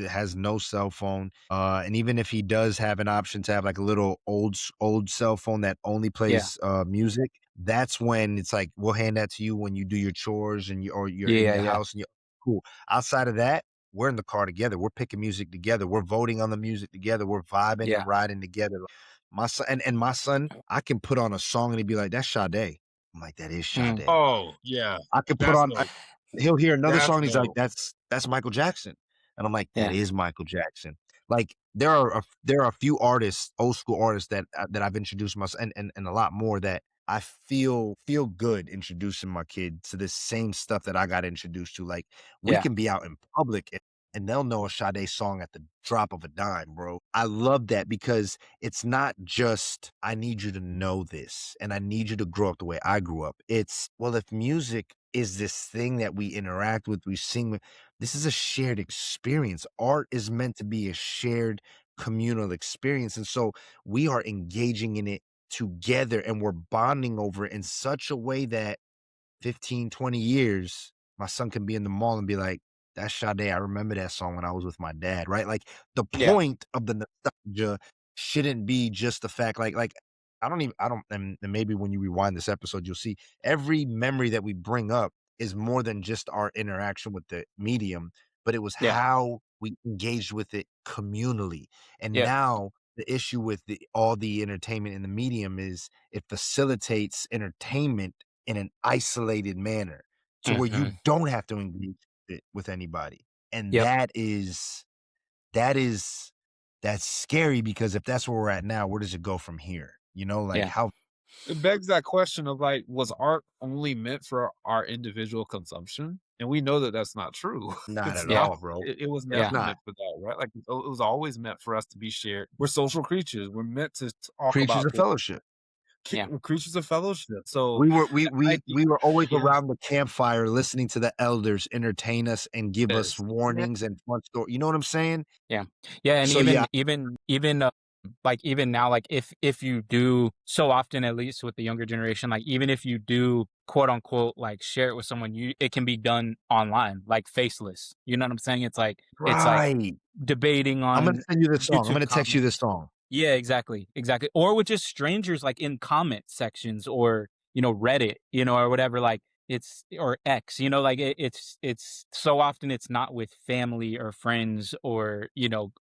has no cell phone. And even if he does have an option to have like a little old cell phone that only Yeah. plays music, that's when it's like we'll hand that to you when you do your chores and you're in Yeah. your Yeah. house and you're cool. Outside of that, we're in the car together. We're picking music together. We're voting on the music together. We're vibing Yeah. and riding together. My son and my son, I can put on a song and he'd be like, "That's Sade." I'm like, "That is Mm. Sade." Oh, yeah. I could put That's on dope. he'll hear another That's song, and he's like, dope. That's Michael Jackson." And I'm like, "That Yeah. is Michael Jackson." Like, there are a few artists, old school artists that I've introduced myself and a lot more that I feel good introducing my kid to this same stuff that I got introduced to. Like, we Yeah. can be out in public and they'll know a Sade song at the drop of a dime, bro. I love that because it's not just, "I need you to know this, and I need you to grow up the way I grew up." It's, well, if music is this thing that we interact with, we sing with, this is a shared experience. Art is meant to be a shared communal experience. And so we are engaging in it together and we're bonding over it in such a way that 15, 20 years, my son can be in the mall and be like, "That's Sade. I remember that song when I was with my dad," right? Like, the Yeah. point of the nostalgia shouldn't be just the fact I don't and maybe when you rewind this episode, you'll see every memory that we bring up is more than just our interaction with the medium, but it was Yeah. how we engaged with it communally. And Yep. now the issue with all the entertainment in the medium is it facilitates entertainment in an isolated manner to where you Mhm. don't have to engage with anybody. And Yep. that is that's scary because if that's where we're at now, where does it go from here? You know, like Yeah. how It begs that question of like, was art only meant for our individual consumption? And we know that that's not true. not It's at Yeah. not. all, bro. It was It's Yeah. never not. meant for that, right? Like it was always meant for us to be shared. We're social creatures. We're meant to talk Creatures about of things. fellowship. Yeah. We're creatures of fellowship. So We were I we were always yeah, around the campfire listening to the elders entertain us and give us yes. warnings and fun story. You know what I'm saying? Yeah. Yeah, and So yeah, like even now, like if you do so often, at least with the younger generation, like even if you do quote unquote like share it with someone, it can be done online, like faceless. You know what I'm saying? It's like right. debating I'm gonna on send you this song. I'm YouTube gonna text you this comments. song. Yeah, exactly, exactly. Or with just strangers, like in comment sections, or Reddit, or whatever. Like it's or X, like it's so often it's not with family or friends or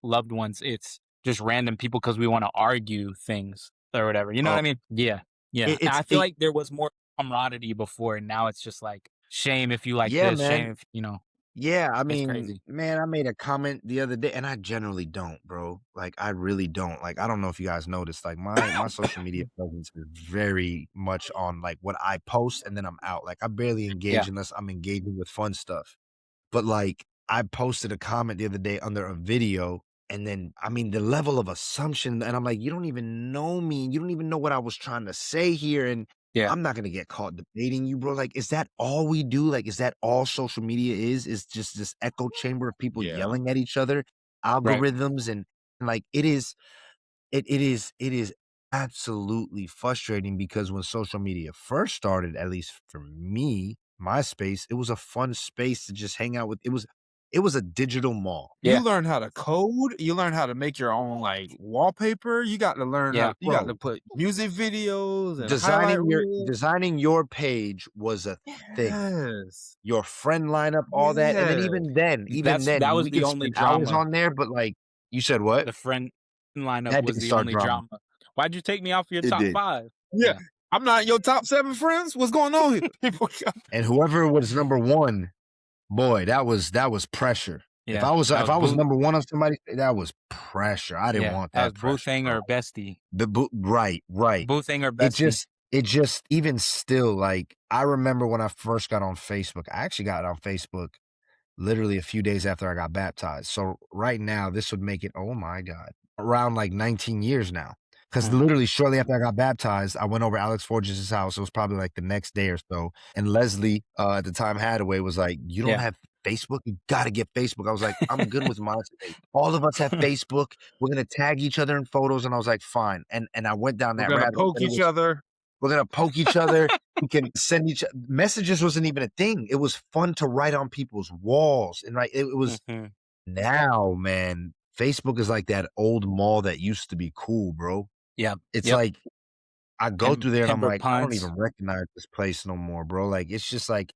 loved ones. It's just random people because we want to argue things or whatever. You know what Oh, I mean? Yeah, Yeah, and I feel like there was more camaraderie before, and now it's just like, shame if you like yeah, this, man. shame if Yeah, I it's mean, crazy. man, I made a comment the other day, and I generally don't, bro. Like, I really don't. Like, I don't know if you guys noticed. Like, my social media presence is very much on like what I post, and then I'm out. Like, I barely Yeah, engage unless I'm engaging with fun stuff. But like, I posted a comment the other day under a video, and then I mean the level of assumption, and I'm like, you don't even know me, you don't even know what I was trying to say here, and yeah, I'm not gonna get caught debating you, bro. Like, is that all we do? Like, is that all social media is? Is just this echo chamber of people Yeah. yelling at each other, right. algorithms, and like it is absolutely frustrating because when social media first started, at least for me, MySpace, it was a fun space to just hang out with. It was a digital mall. You Yeah, learn how to code, you learn how to make your own, like, wallpaper, you got to learn how yeah, to you got to Bro, put music videos and highlight designing your reels. designing your page was a thing. Yes. Your friend lineup, all that, and then Yeah. even then, that was we the could only spend hours drama. on there, but like you said what? The friend lineup That was didn't the start only drama. drama. "Why'd you take me off your It top did. 5?" Yeah. Yeah, I'm not your top 7 friends. What's going on here? People got And whoever was number one, boy, that was pressure. If yeah, I was that if was I was Boo number one on somebody, that was pressure. I didn't yeah, want that that was Boo pressure, Thing bro. or Bestie. Right. Boo Thing or It Bestie. just it just even still, like, I remember when I first got on Facebook. I actually got on Facebook literally a few days after I got baptized. So right now, this would make it, oh my God, around like 19 years now. Because Mhm, literally shortly after I got baptized, I went over to Alex Forges' house. It was probably like the next day or so. And Leslie, at the time, Hadaway was like, "You don't yeah. have Facebook? You got to get Facebook." I was like, "I'm good with MySpace. All of us have Facebook. We're going to tag each other in photos." And I was like, "Fine." And I went down we're that gonna rabbit hole. poke But it each was, other. we're going to poke each other. We can send each messages wasn't even a thing. It was fun to write on people's walls. And right, it was Mhm. now, man, Facebook is like that old mall that used to be cool, bro. Yep, It's yep. like I go through there and I'm Timber like, I don't Punch. even recognize this place no more, bro. Like, it's just like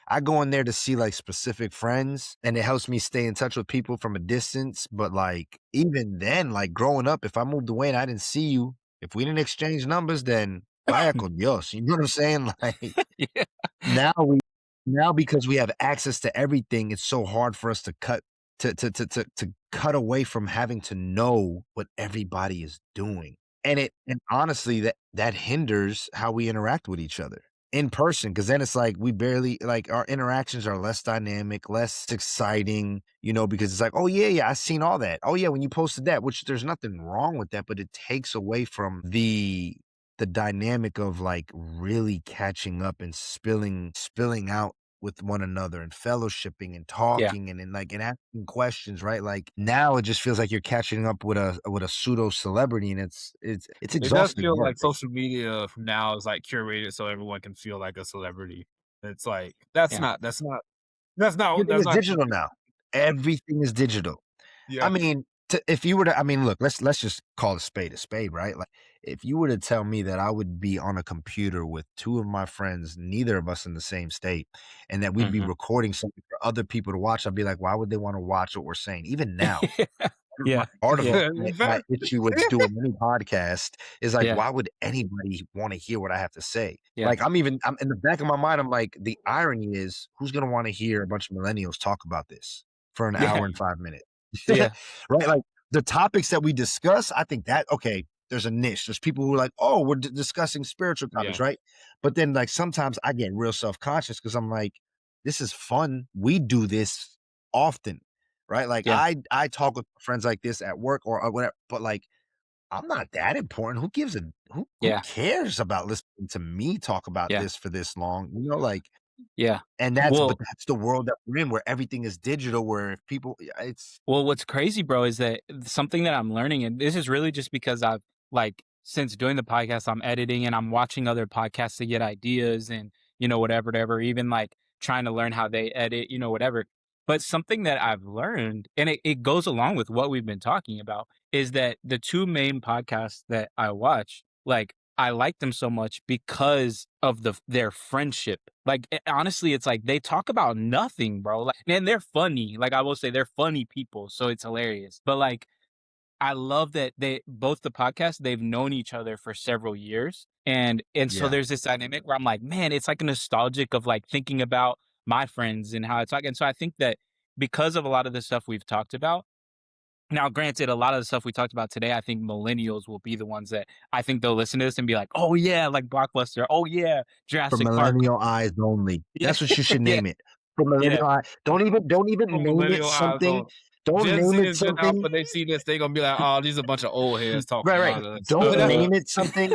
I go in there to see like specific friends and it helps me stay in touch with people from a distance. But like, even then, like growing up, if I moved away and I didn't see you, if we didn't exchange numbers, then vaya con Dios. You know what I'm saying? Like, Yeah, now we now because we have access to everything, it's so hard for us to cut away from having to know what everybody is doing. And honestly, that hinders how we interact with each other in person. Cause then it's like we barely like our interactions are less dynamic, less exciting, because it's like, oh yeah, I seen all that. Oh yeah, when you posted that, which there's nothing wrong with that, but it takes away from the dynamic of like really catching up and spilling out with one another and fellowshipping and yeah, talking and asking questions, right? Like now it just feels like you're catching up with a pseudo celebrity, and it's It does exhausting feel work. like social media from now is, like, curated so everyone can feel like a celebrity. It's like, yeah, Everything that's is not digital now. Everything is digital. I yeah. mean, if you were to, I mean, look, let's just call a spade, right? Like, if you were to tell me that I would be on a computer with two of my friends, neither of us in the same state, and that we'd be mhm. recording something for other people to watch, I'd be like, why would they want to watch what we're saying? Even now, my Yeah, part of yeah, my issue with doing any podcast is like, yeah, why would anybody want to hear what I have to say? yeah, Like, I'm in the back of my mind, I'm like, the irony is, who's gonna want to hear a bunch of millennials talk about this for an yeah, hour and 5 minutes? yeah, Right? Like the topics that we discuss, I think that okay, there's a niche. There's people who are like, oh, we're discussing spiritual topics, Yeah. right? But then like sometimes I get real self-conscious because I'm like, this is fun. We do this often, right? Like yeah, I talk with friends like this at work or whatever, but like I'm not that important. Who gives a who yeah, cares about listening to me talk about yeah, this for this long? Like, yeah. and Well, that's the world that we're in where everything is digital, where if people it's what's crazy, bro, is that something that I'm learning, and this is really just because I've like since doing the podcast, I'm editing and I'm watching other podcasts to get ideas and whatever, even like trying to learn how they edit, whatever. But something that I've learned, and it goes along with what we've been talking about, is that the two main podcasts that I watch, like I like them so much because of their friendship. Like honestly, it's like they talk about nothing, bro. Like, man, they're funny. Like I will say, they're funny people, so it's hilarious. But like I love that both the podcasts, they've known each other for several years. And so Yeah. there's this dynamic where I'm like, man, it's like a nostalgic of like thinking about my friends and how it's like. And so I think that because of a lot of the stuff we've talked about, now granted, a lot of the stuff we talked about today, I think millennials will be the ones that I think they'll listen to this and be like, oh yeah, like Blockbuster, oh yeah, For Jurassic Park. millennial eyes only. Yeah, That's what you should yeah, name it. For yeah. millennial eye. Don't even Oh, name it millennial something. household. Don't Gen name Z it is just out, something. but they see this, they gonna be like, "Oh, these are a bunch of old heads talking Right. about us." Don't Uh, name it something.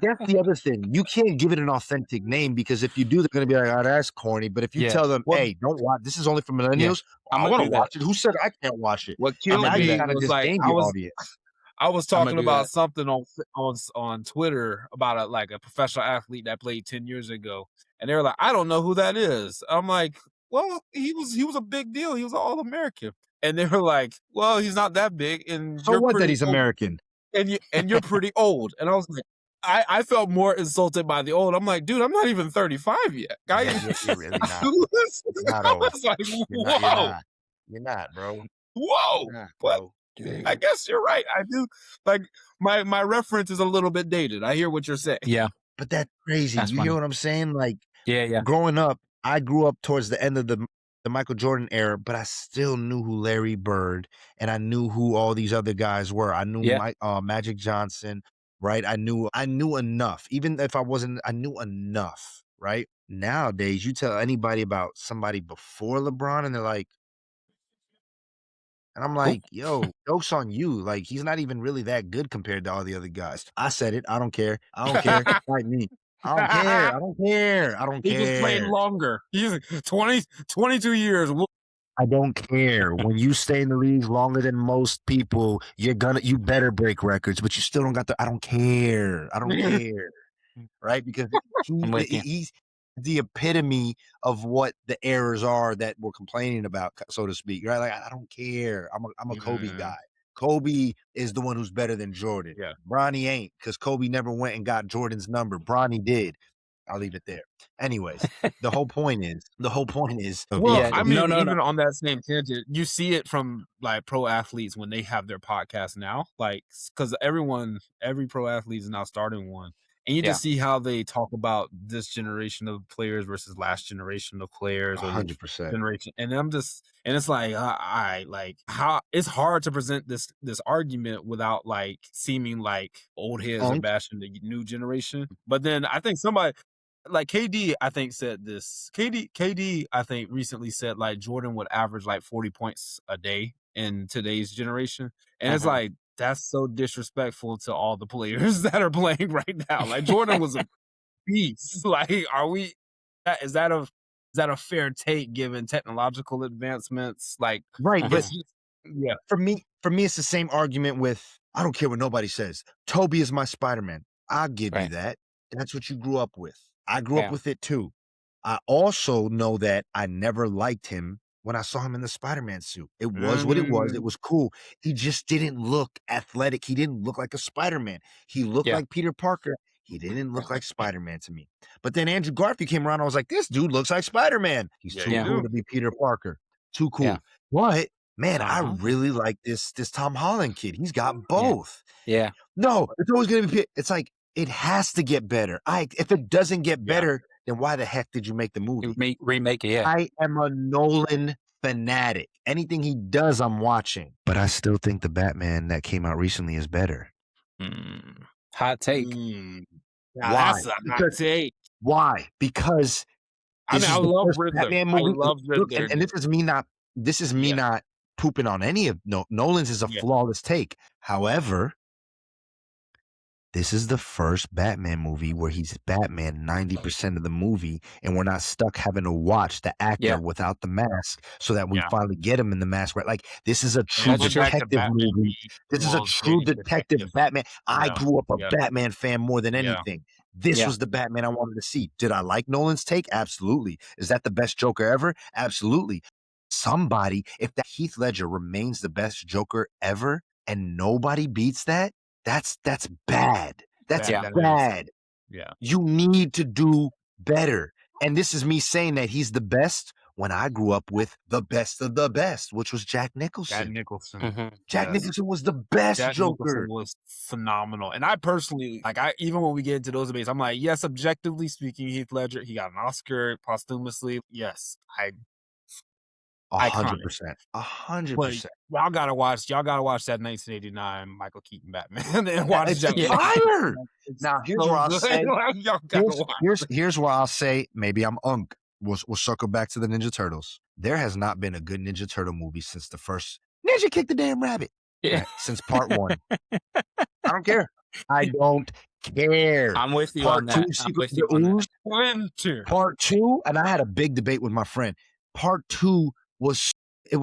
That's the other thing. You can't give it an authentic name because if you do, they're gonna be like, "Oh, that's corny." But if you Yeah. tell them, What "Hey, don't watch. This is only for Yeah. millennials," I'm I gonna want to do that. watch it. Who said I can't watch it? what I'm killed gonna Now do you me that. kind of was like disdain your audience. I was I'm gonna talking do about that. something on Twitter about a professional athlete that played 10 years ago, and they were like, "I don't know who that is." I'm like, "Well, he was a big deal. He was an All-American." And they were like, "Well, he's not that big, and So you're what that pretty he's old, American? and you're pretty old." And I was like, I felt more insulted by the old. I'm like, dude, I'm not even 35 yet, guy. You're really not. I You're not old. was like, You're not. whoa, You're not, bro. whoa. You're not, What? bro. I guess you're right. I do like my reference is a little bit dated. I hear what you're saying. Yeah, But that's crazy. that's You hear funny. what I'm saying? Like Yeah. growing up, I grew up towards the end of the Michael Jordan era, but I still knew who Larry Bird and I knew who all these other guys were. I knew Yeah. Magic Johnson, right? I knew enough. Even if I wasn't, I knew enough, right? Nowadays, you tell anybody about somebody before LeBron, and they're like, and I'm Who? like, yo, joke's on you. Like, he's not even really that good compared to all the other guys. I said it. I don't care. I don't care. Like me. I don't care. I don't care. I don't He just played care. longer. He's 22 years. I don't care. When you stay in the league longer than most people, you better break records, but you still don't got the, I don't care. I don't care. Right? Because I'm with you. he's the epitome of what the errors are that we're complaining about, so to speak. Right? Like, I don't care. I'm a Kobe guy. Kobe is the one who's better than Jordan. Yeah. Bronny ain't, because Kobe never went and got Jordan's number. Bronny did. I'll leave it there. Anyways, the whole point is. Well, Yeah, I mean, no. even on that same tangent, you see it from like pro athletes when they have their podcast now, like because every pro athlete is now starting one, and you Yeah. just see how they talk about this generation of players versus last generation of players, or this 100%. generation, and it's like I like how it's hard to present this argument without like seeming like old heads are Punk. bashing the new generation. But then I think somebody like KD, I think said this. KD, I think recently said like Jordan would average like 40 points a day in today's generation, and it's like that's so disrespectful to all the players that are playing right now. Like Jordan was a beast. Like, is that a fair take given technological advancements? Like, Right, but yeah, for me, it's the same argument with, I don't care what nobody says. Toby is my Spider-Man. I'll give you Right. that. That's what you grew up with. I grew Yeah. up with it too. I also know that I never liked him when I saw him in the Spider-Man suit. It was what it was. It was cool. He just didn't look athletic. He didn't look like a Spider-Man. He looked Yeah. like Peter Parker. He didn't look like Spider-Man to me. But then Andrew Garfield came around. I was like, this dude looks like Spider-Man. He's Yeah, too you cool do. to be Peter Parker. Too cool. Yeah. But man, I Uh-huh. really like this Tom Holland kid. He's got both. Yeah. No, it's always gonna be. It's like it has to get better. If it doesn't get better, then why the heck did you make the movie? Remake it. Yeah. I am a Nolan fanatic. Anything he does, I'm watching. But I still think the Batman that came out recently is better. Hot take. Now, Why? that's a hot Because- take. Why? Because I mean, I love Riddler. Batman I movie. love Look, Riddler. and this is me not. This is me Yeah. not pooping on any of Nolan's. Is a Yeah. flawless take. However, this is the first Batman movie where he's Batman 90% of the movie, and we're not stuck having to watch the actor Yeah. without the mask so that we Yeah. finally get him in the mask. Right? Like, this is a true That's true. detective movie. This is a true detective Batman. I Yeah. grew up a Yeah. Batman fan more than Yeah. anything. This Yeah. was the Batman I wanted to see. Did I like Nolan's take? Absolutely. Is that the best Joker ever? Absolutely. If that Heath Ledger remains the best Joker ever and nobody beats that, that's bad. That's Bad, that is. bad. Yeah. You need to do better. And this is me saying that he's the best when I grew up with the best of the best, which was Jack Jack Nicholson. Nicholson. Jack Yes. Nicholson was the best Jack Nicholson Joker. was phenomenal. And I personally, like, even when we get into those debates, I'm like, yes, objectively speaking, Heath Ledger, he got an Oscar posthumously. Yes, iconic. 100%. But 100%. y'all gotta watch that 1989 Michael Keaton Batman and watch It's Jack fire. It's Now, here's so where I'll good. say, Like, y'all gotta watch. here's where I'll say, maybe I'm unk. We'll circle back to the Ninja Turtles. There has not been a good Ninja Turtle movie since the first Ninja Kick the Damn Rabbit. Yeah. Right? Since part 1. I don't care. I don't care. I'm with you Part on 2, that. I'm Secret with you of the on that. Ooze. Winter. Part 2, and I had a big debate with my friend. Part 2 was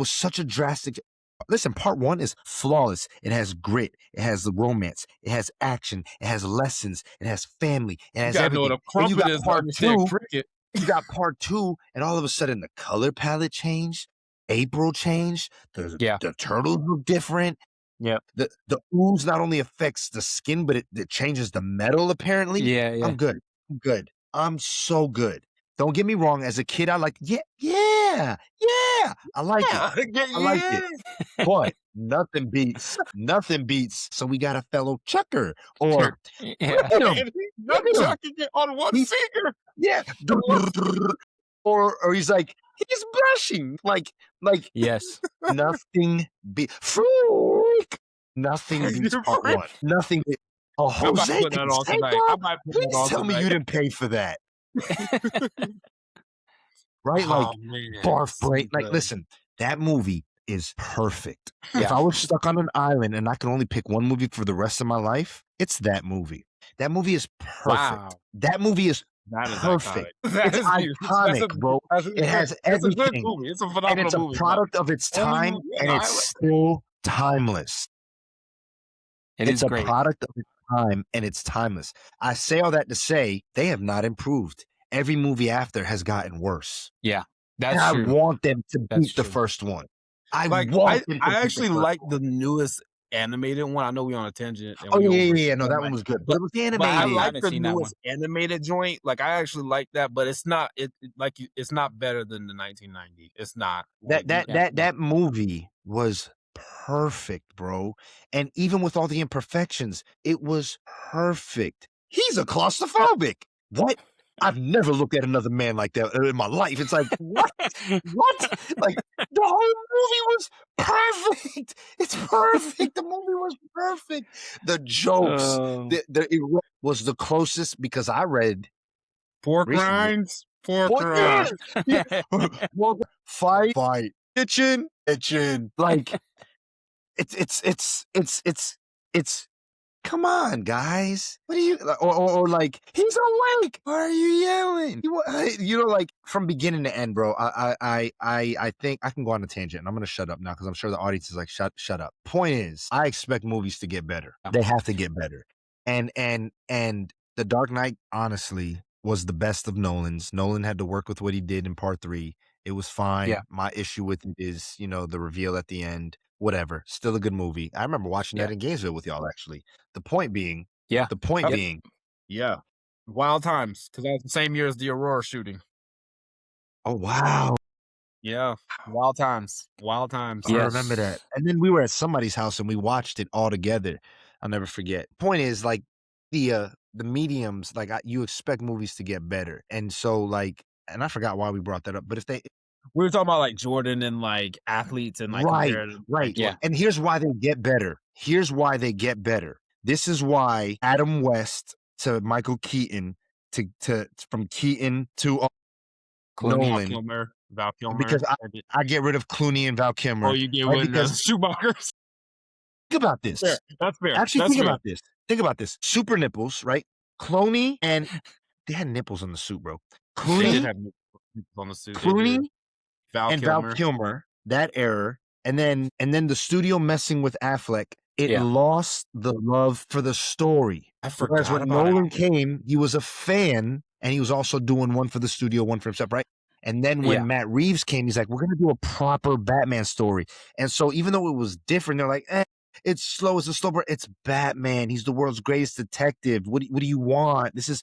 such a drastic. Listen, part 1 is flawless. It has grit. It has the romance. It has action. It has lessons. It has family. It has You gotta know everything. what a Then you crumpet got is to part understand 2. cricket. You got part 2, and all of a sudden the color palette changed. April changed. The turtles look different. Yep. The ooze not only affects the skin, but it changes the metal, apparently. Yeah. I'm good. I'm good. I'm so good. Don't get me wrong. As a kid, I like, yeah. I like it. I like it. But nothing beats. So we got a fellow chucker or Yeah. look at him. Look at him. Chucking it on one He's- finger. Yeah. or he's like, he's blushing. Like Yes. nothing freak. Nothing beats You're part freak. 1. Nothing. Oh, I might Jose put that on tonight. I might put that please on tell me tonight. you didn't pay for that. Right? Like, Oh, man. barf So brain. Like, good. listen, that movie is perfect. Yeah. If I was stuck on an island and I could only pick one movie for the rest of my life, it's that movie. That movie is perfect. Wow. That movie is That is perfect. iconic. That It's is huge. iconic, bro. It has It's a good everything. movie. It's a And phenomenal it's a movie. product of its only time, movie on and the it's island. still timeless. It's a great. product of its time, and it's timeless. I say all that to say they have not improved. Every movie after has gotten worse. That's and I true. want them to That's beat the true. first one. I Like, want them to beat I the actually first like one. the newest animated one. I know we're on a tangent. And Oh, we over- yeah. No, but that like- one was good. But it was But I animated. I like haven't the seen that newest animated joint. Like, I actually like that, but it's not. It's not better than the 1990. It's not. That movie was perfect, bro. And even with all the imperfections, it was perfect. He's a claustrophobic. What? I've never looked at another man like that in my life. It's like, what? What? Like, the whole movie was perfect. It's perfect. The movie was perfect. The jokes, it was the closest because I read pork recently. rinds. Pork Pork rinds. Well, fight, kitchen. Like, it's. Come on, guys. What are you or like? He's awake. Why are you yelling? You know, like from beginning to end, bro. I think I can go on a tangent, and I'm gonna shut up now because I'm sure the audience is like, shut up. Point is, I expect movies to get better. They have to get better. And The Dark Knight, honestly, was the best of Nolan's. Nolan had to work with what he did in part 3. It was fine. Yeah. My issue with it is, the reveal at the end. Whatever. Still a good movie. I remember watching that in Gainesville with y'all, actually. The point being, Yeah. yeah. Wild Times, because that was the same year as the Aurora shooting. Oh, wow. Yeah. Wild Times. I remember that. And then we were at somebody's house and we watched it all together. I'll never forget. Point is, like, the mediums, like, you expect movies to get better. And so, like, and I forgot why we brought that up, but we were talking about like Jordan and like athletes and like right. Like, Yeah. And here's why they get better. This is why Adam West to Michael Keaton to from Keaton to Nolan. Val Kilmer. Because I get rid of Clooney and Val Kilmer. Oh, you get rid of Schumacher. Think about this. Fair. That's fair. Actually, think about this. Super nipples, right? Clooney and they had nipples on the suit, bro. They did have nipples on the suit. Clooney and Val Kilmer, that error, and then the studio messing with Affleck, it lost the love for the story. I forgot. Whereas when Nolan came, he was a fan, and he was also doing one for the studio, one for himself, right? And then when Matt Reeves came, he's like, we're going to do a proper Batman story. And so even though it was different, they're like, it's slow, it's a slow burn. It's Batman. He's the world's greatest detective. What do you want? This is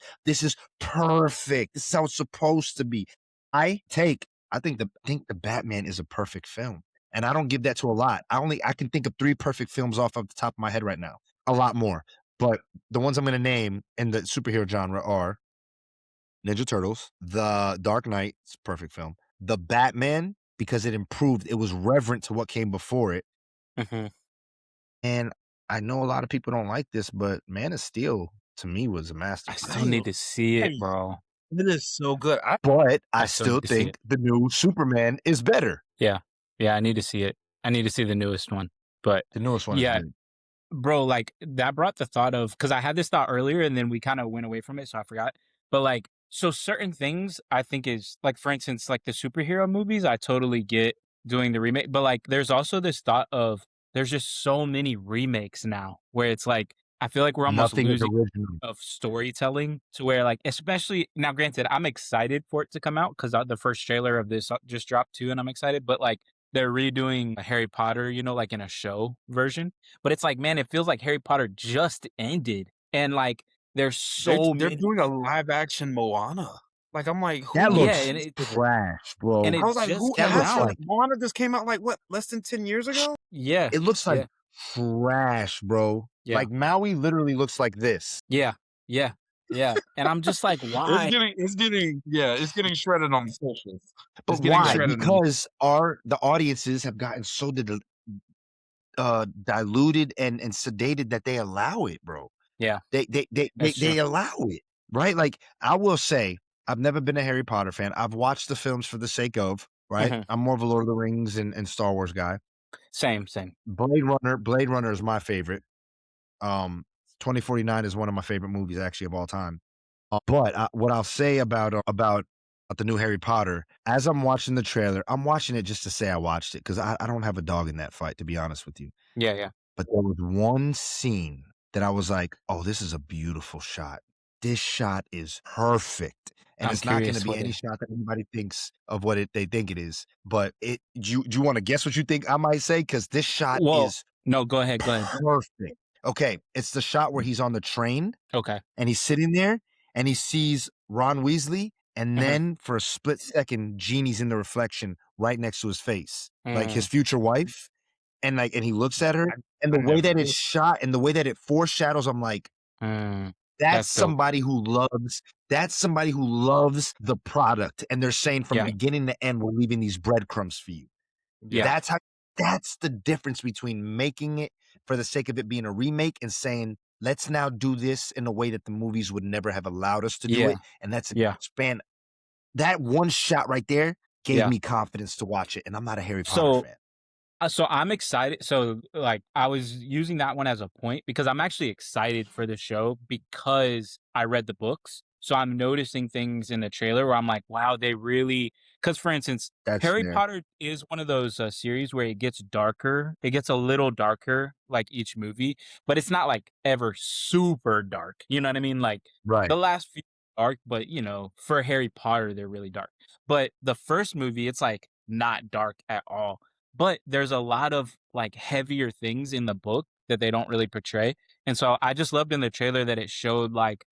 perfect. This is how it's supposed to be. I take I think the Batman is a perfect film, and I don't give that to a lot. I can think of 3 perfect films off of the top of my head right now. A lot more, but the ones I'm gonna name in the superhero genre are Ninja Turtles, The Dark Knight, it's a perfect film. The Batman, because it improved, it was reverent to what came before it. Mhm. And I know a lot of people don't like this, but Man of Steel to me was a I masterpiece. still need to see it, Hey, bro. it is so good. But I I still still need to see think it. the new Superman is better. Yeah. Yeah, I need to see it. I need to see the newest one. But The newest one is yeah, good. bro, like that brought the thought of because I had this thought earlier and then we kind of went away from it, so I forgot. But like, so certain things I think is like, for instance, like the superhero movies, I totally get doing the remake. But like, there's also this thought of there's just so many remakes now where it's like, I feel like we're almost Nothing is losing original. of storytelling to where like, especially now, granted, I'm excited for it to come out because the first trailer of this just dropped too, and I'm excited. But like, they're redoing Harry Potter, like in a show version. But it's like, man, it feels like Harry Potter just ended, and like there's so They're many. doing a live action Moana. Like I'm like, That who Yeah, looks and it invested in that? trash, and bro. I it was like, just who That came looks hasn't? out. like Moana just came out like what, less than 10 years ago? Yeah, it looks like yeah, trash, bro. yeah, Like Maui literally looks like this. yeah, yeah, yeah. And I'm just like, why? It's getting shredded on socials. But It's getting why? shredded on. Because the audiences have gotten so diluted and sedated that they allow it, bro. Yeah, They that's true. allow it, right? Like I will say, I've never been a Harry Potter fan. I've watched the films for the sake of, right? Hmm. I'm more of a Lord of the Rings and Star Wars guy. Same, same. Blade Runner is my favorite. 2049 is one of my favorite movies actually of all time. But what I'll say about the new Harry Potter, as I'm watching the trailer, I'm watching it just to say I watched it because I don't have a dog in that fight, to be honest with you. Yeah, yeah. But there was one scene that I was like, "Oh, this is a beautiful shot. This shot is perfect." And I'm it's not gonna curious be what any it. shot that anybody thinks of what they think it is. But do you wanna guess what you think I might say? Because this shot Well, is no, go ahead, go ahead. perfect. Okay, it's the shot where he's on the train Okay. and he's sitting there and he sees Ron Weasley, and Hmm. then for a split second, Jeannie's in the reflection right next to his face, like his Mm, future wife, and he looks at her, and the I way never that it's noticed. shot and the way that it foreshadows, I'm like, mm, that's that's dope. somebody who loves the product, and they're saying from Yeah, beginning to end, we're leaving these breadcrumbs for you. yeah, Yeah. That's the difference between making it for the sake of it being a remake and saying, let's now do this in a way that the movies would never have allowed us to do yeah, it. And that's yeah, expand that one shot right there gave yeah. me confidence to watch it. And I'm not a Harry Potter So fan. So I'm excited. So like I was using that one as a point because I'm actually excited for the show because I read the books. So I'm noticing things in the trailer where I'm like, wow, they really. Because for instance, That's Harry fair. Potter is one of those series where it gets darker. It gets a little darker, like each movie, but it's not like ever super dark. You know what I mean? Like Right. the last few are dark, but for Harry Potter, they're really dark. But the first movie, it's like not dark at all, but there's a lot of like heavier things in the book that they don't really portray. And so I just loved in the trailer that it showed like,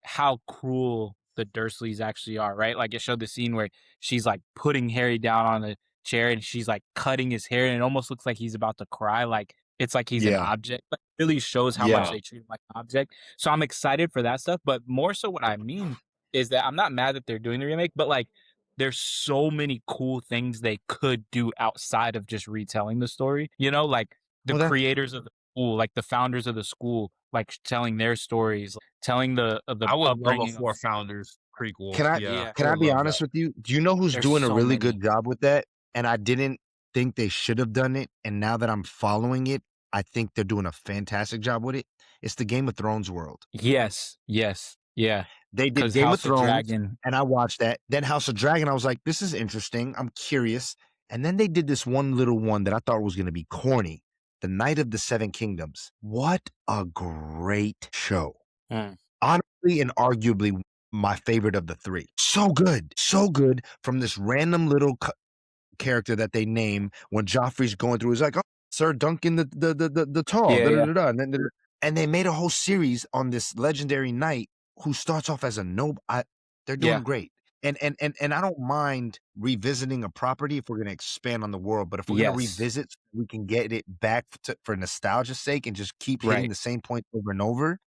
how cruel the Dursleys actually are, right? Like it showed the scene where she's like putting Harry down on the chair and she's like cutting his hair and it almost looks like he's about to cry. Like it's like he's an Yeah. object. Like it really shows how much Yeah. they treat him like an object. So I'm excited for that stuff. But more so what I mean is that I'm not mad that they're doing the remake, but like there's so many cool things they could do outside of just retelling the story. Like the Well, that creators of the school, like the founders of the school, like telling their stories, telling the I would love a upbringing of. Four Founders prequel. can I Yeah, Yeah, I can I would be love that. honest with you? Do you know who's there's doing a so really many. good job with that? And I didn't think they should have done it. And now that I'm following it, I think they're doing a fantastic job with it. It's the Game of Thrones world. Yes, yes, yeah. They did Because Game of House of Thrones, Dragon. and I watched that. Then House of Dragon, I was like, "This is interesting. I'm curious." And then they did this one little one that I thought was gonna be corny, The Night of the Seven Kingdoms. What a great show. Mm, Honestly and arguably my favorite of the 3. So good from this random little character that they name when Joffrey's going through. He's like, "Oh, Sir Duncan the Tall, yeah, da da yeah, da da." And they made a whole series on this legendary knight who starts off as a noble. They're doing yeah. great. And I don't mind revisiting a property if we're gonna expand on the world, but if we're gonna Yes. revisit, we can get it back for nostalgia's sake and just keep hitting Right. the same point over and over.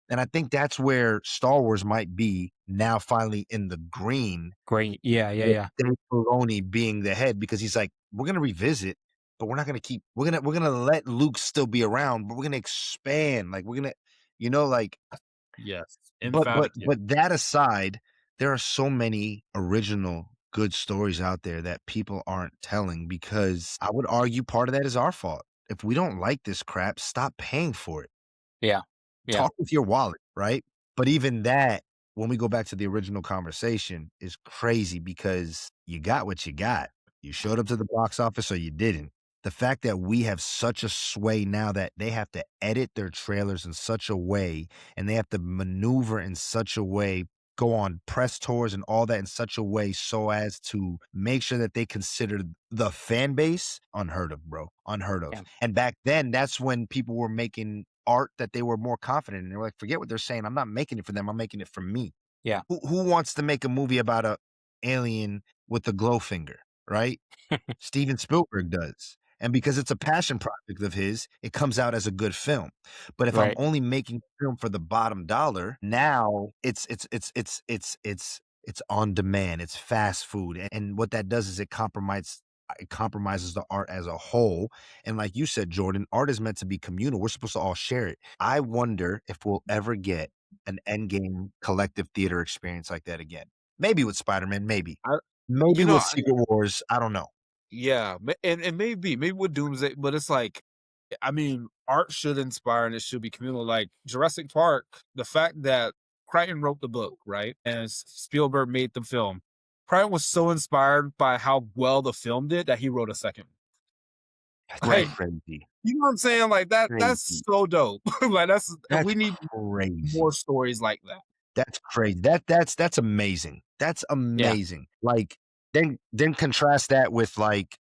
And I think that's where Star Wars might be now finally in the green Great. Yeah. Yeah. with Yeah. Dave Filoni being the head because he's like, "We're gonna revisit, but we're not gonna keep we're gonna let Luke still be around, but we're gonna expand, like, we're gonna" like Yes, but but emphatic. Yeah. but that aside, there are so many original good stories out there that people aren't telling because I would argue part of that is our fault. If we don't like this crap, stop paying for it. Yeah. Yeah. Talk with your wallet, right? But even that, when we go back to the original conversation, is crazy because you got what you got. You showed up to the box office or you didn't. The fact that we have such a sway now that they have to edit their trailers in such a way and they have to maneuver in such a way, go on press tours and all that in such a way so as to make sure that they consider the fan base unheard of, bro. Unheard of. Yeah. And back then, that's when people were making art that they were more confident in. They were like, forget what they're saying. I'm not making it for them. I'm making it for me. Yeah. Who wants to make a movie about a alien with a glow finger, right? Steven Spielberg does. And because it's a passion project of his, it comes out as a good film. But if I'm Right. only making film for the bottom dollar, now it's on demand. It's fast food. And what that does is it compromises the art as a whole. And like you said, Jordan, art is meant to be communal. We're supposed to all share it. I wonder if we'll ever get an Endgame collective theater experience like that again. Maybe with Spider-Man, maybe. I, Maybe you know, with Secret Wars. I don't know. yeah, and maybe with Doomsday, but it's like, I mean, art should inspire and it should be communal. Like Jurassic Park, the fact that Crichton wrote the book, right, and Spielberg made the film. Crichton was so inspired by how well the film did that he wrote a second. That's Right. Like, crazy. you know what I'm saying? Like that. That's Crazy. so dope. Like That's we need crazy. more stories like that. That's crazy. That's amazing. That's Yeah. amazing. Like, then contrast that with, like,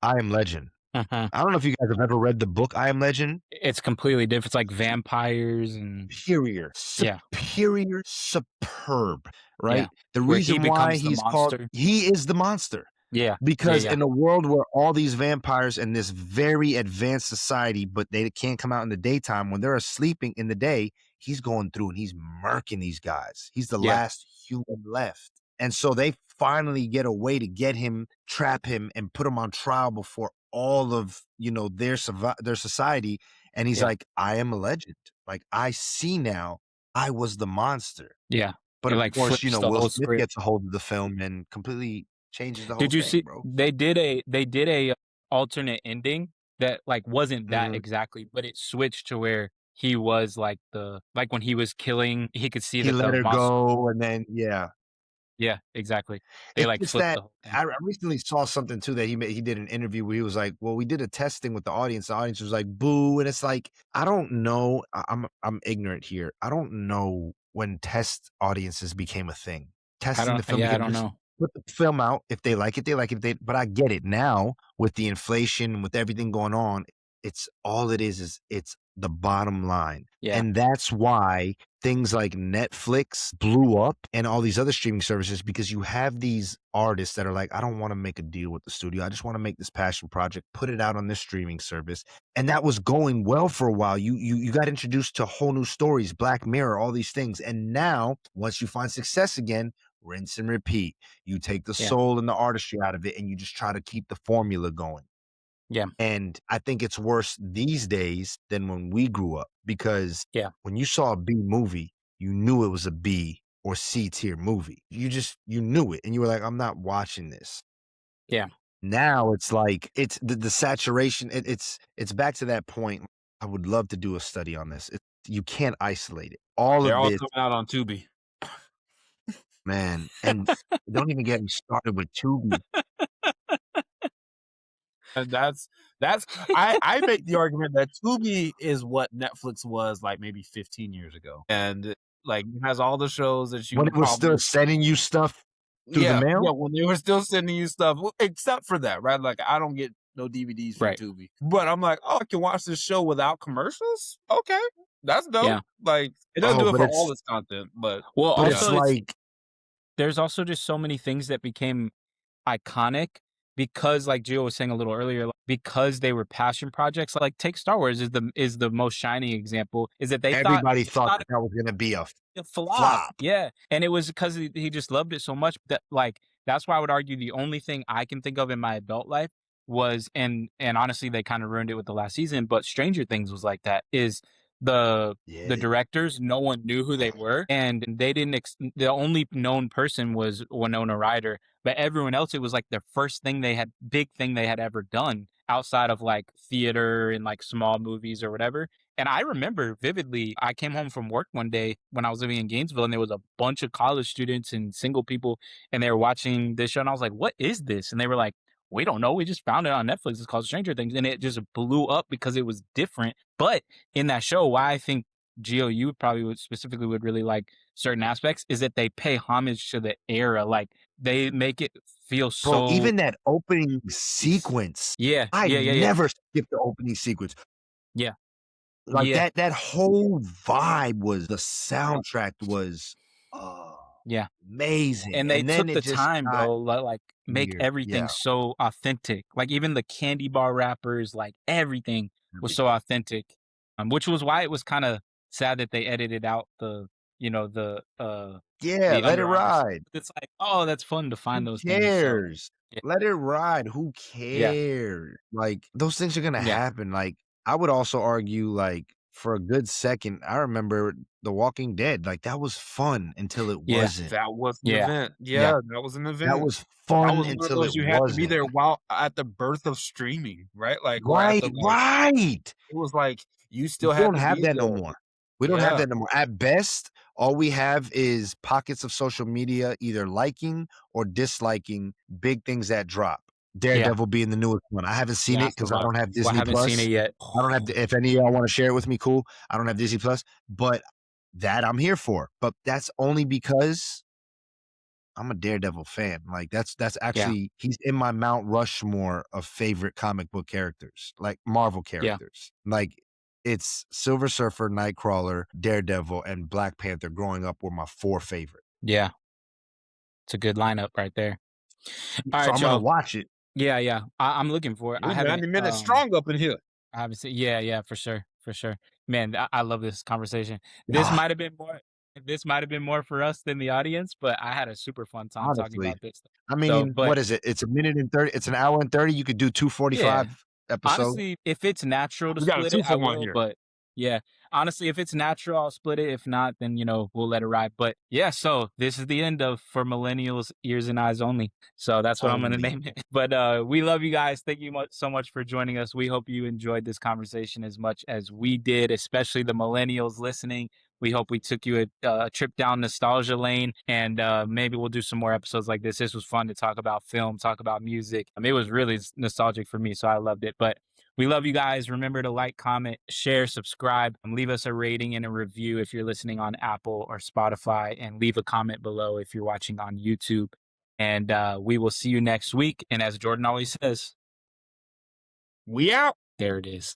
I Am Legend. Uh-huh. I don't know if you guys have ever read the book I Am Legend. It's completely different. It's like vampires and Superior, yeah. superior, superb, Yeah. right? The Where he reason why becomes the monster. he is the monster. Yeah. Yeah. Because Yeah. in a world where all these vampires in this very advanced society, but they can't come out in the daytime, when they're sleeping in the day, he's going through and he's murking these guys. He's the Yeah. last human left. And so they finally get a way to get him, trap him, and put him on trial before all of, their society. And he's Yeah. like, I am a legend. Like, I see now I was the monster. Yeah. But It of like course, flips the Will whole Smith script. gets a hold of the film and completely changes the whole Did you thing, see bro. they did a alternate ending that like wasn't that Mhm. exactly, but it switched to where he was like when he was killing, he could see He that let the her monster. go, and then yeah. Yeah, exactly. They It's like just flipped that the whole thing. I recently saw something too that he did an interview where he was like, "Well, we did a testing with the audience. The audience was like, 'Boo,' and it's like, I don't know. I'm ignorant here. I don't know when test audiences became a thing. Testing the film I became don't just know. put the film out. If they like it, they like it. But I get it now with the inflation, with everything going on. It's all it is it's the bottom line, Yeah. and that's why things like Netflix blew up and all these other streaming services because you have these artists that are like, I don't want to make a deal with the studio. I just want to make this passion project, put it out on this streaming service. And that was going well for a while. You got introduced to whole new stories, Black Mirror, all these things. And now, once you find success again, rinse and repeat. You take the Yeah. soul and the artistry out of it and you just try to keep the formula going. Yeah. And I think it's worse these days than when we grew up because Yeah. when you saw a B movie, you knew it was a B or C tier movie. You knew it and you were like, I'm not watching this. Yeah. Now it's like it's the saturation. It's back to that point. I would love to do a study on this. You can't isolate it. All They're of all this, coming out on Tubi. man, and don't even get me started with Tubi. And that's I make the argument that Tubi is what Netflix was like maybe 15 years ago. And like it has all the shows that you When would it was still probably sending you stuff through the yeah, mail. when they were still sending you stuff, except for that, right? Like I don't get no DVDs from Right. Tubi. But I'm like, oh, I can watch this show without commercials? Okay. That's dope. Yeah. Like it doesn't do it but for all this content, but Well, But yeah. it's also like there's also just so many things that became iconic because, like Gio was saying a little earlier, like, because they were passion projects. Like take Star Wars is the most shining example. Is that Everybody they thought thought that that was gonna be a a flop. flop. Yeah, and it was because he just loved it so much that, like, that's why I would argue the only thing I can think of in my adult life was, and honestly, they kind of ruined it with the last season, but Stranger Things was like that, is the Yeah. directors, no one knew who they were, and they didn't the only known person was Winona Ryder, but everyone else, it was like their first thing they had big thing they had ever done outside of, like, theater and, like, small movies or whatever. And I remember vividly, I came home from work one day when I was living in Gainesville, and there was a bunch of college students and single people, and they were watching this show, and I was like, "What is this?" And they were like, "We don't know. We just found it on Netflix. It's called Stranger Things," and it just blew up because it was different. But in that show, why I think Gio, you probably would specifically would really like certain aspects is that they pay homage to the era. Like they make it feel Bro, so. even that opening sequence, Yeah, I yeah, yeah, yeah, never skip the opening sequence. yeah, Like, yeah, that whole vibe was the soundtrack was, oh, yeah. amazing, And they and then took it the just time, got bro, like, make weird. everything Yeah, so authentic. Like, even the candy bar wrappers, like, everything was so everything. authentic, which was why it was kinda sad that they edited out you know, Yeah, the let it Under Armour stuff. ride. It's like, "Oh, that's fun to Who find those things," so cares? yeah, Let it ride. Who yeah, cares? Like, those things are gonna yeah, happen. Like, I would also argue, like, for a good second, I remember The Walking Dead. Like, that was fun until it yeah, wasn't. That was an yeah, event. yeah, Yeah, that was an That event. was That fun was one of until those it you had to be wasn't. there while at the birth of streaming, right? Like, or at Right, the, like right. it was like, you We still had don't to have be that no there. more. We don't have Yeah, that no more. At best, all we have is pockets of social media either liking or disliking big things that drop. yeah. Daredevil being the newest one. I haven't seen it Last because of I Us. don't have Well, I Disney haven't seen it Plus. yet. I don't have if any of y'all wanna share it with me, cool. I don't have Disney Plus, but that I'm here for. But that's only because I'm a Daredevil fan. Like, that's Yeah, actually he's in my Mount Rushmore of favorite comic book characters, like Marvel yeah, characters. Like, it's Silver Surfer, Nightcrawler, Daredevil, and Black Panther growing up were my 4 favorite. yeah. It's a good lineup right there. So Alright, I'm gonna y'all. watch it. Yeah, yeah. I'm looking for it. we're 90 minutes strong up in here. I haven't seen. Yeah, yeah, for sure, for sure. Man, I love this conversation. This Ah, might have been more. This might have been more for us than the audience, but I had a super fun time talking honestly. about this. I So, mean, but what is it? It's a minute and 30 it's an hour and 30. You could do yeah, 245 episodes. honestly, if it's natural to We got a split it, I 2-for-1 will. here. But yeah, honestly, if it's natural, I'll split it. If not, then we'll let it ride. But yeah, so this is the end of For Millennials, Ears and Eyes Only. So that's what I'm gonna Only. name it. But we love you guys. Thank you so much for joining us. We hope you enjoyed this conversation as much as we did, especially the millennials listening. We hope we took you a trip down nostalgia lane, and maybe we'll do some more episodes like this. This was fun to talk about film, talk about music. I mean, it was really nostalgic for me, so I loved it. But we love you guys. Remember to like, comment, share, subscribe, and leave us a rating and a review if you're listening on Apple or Spotify, and leave a comment below if you're watching on YouTube. And we will see you next week. And as Jordan always says, We out. there it is.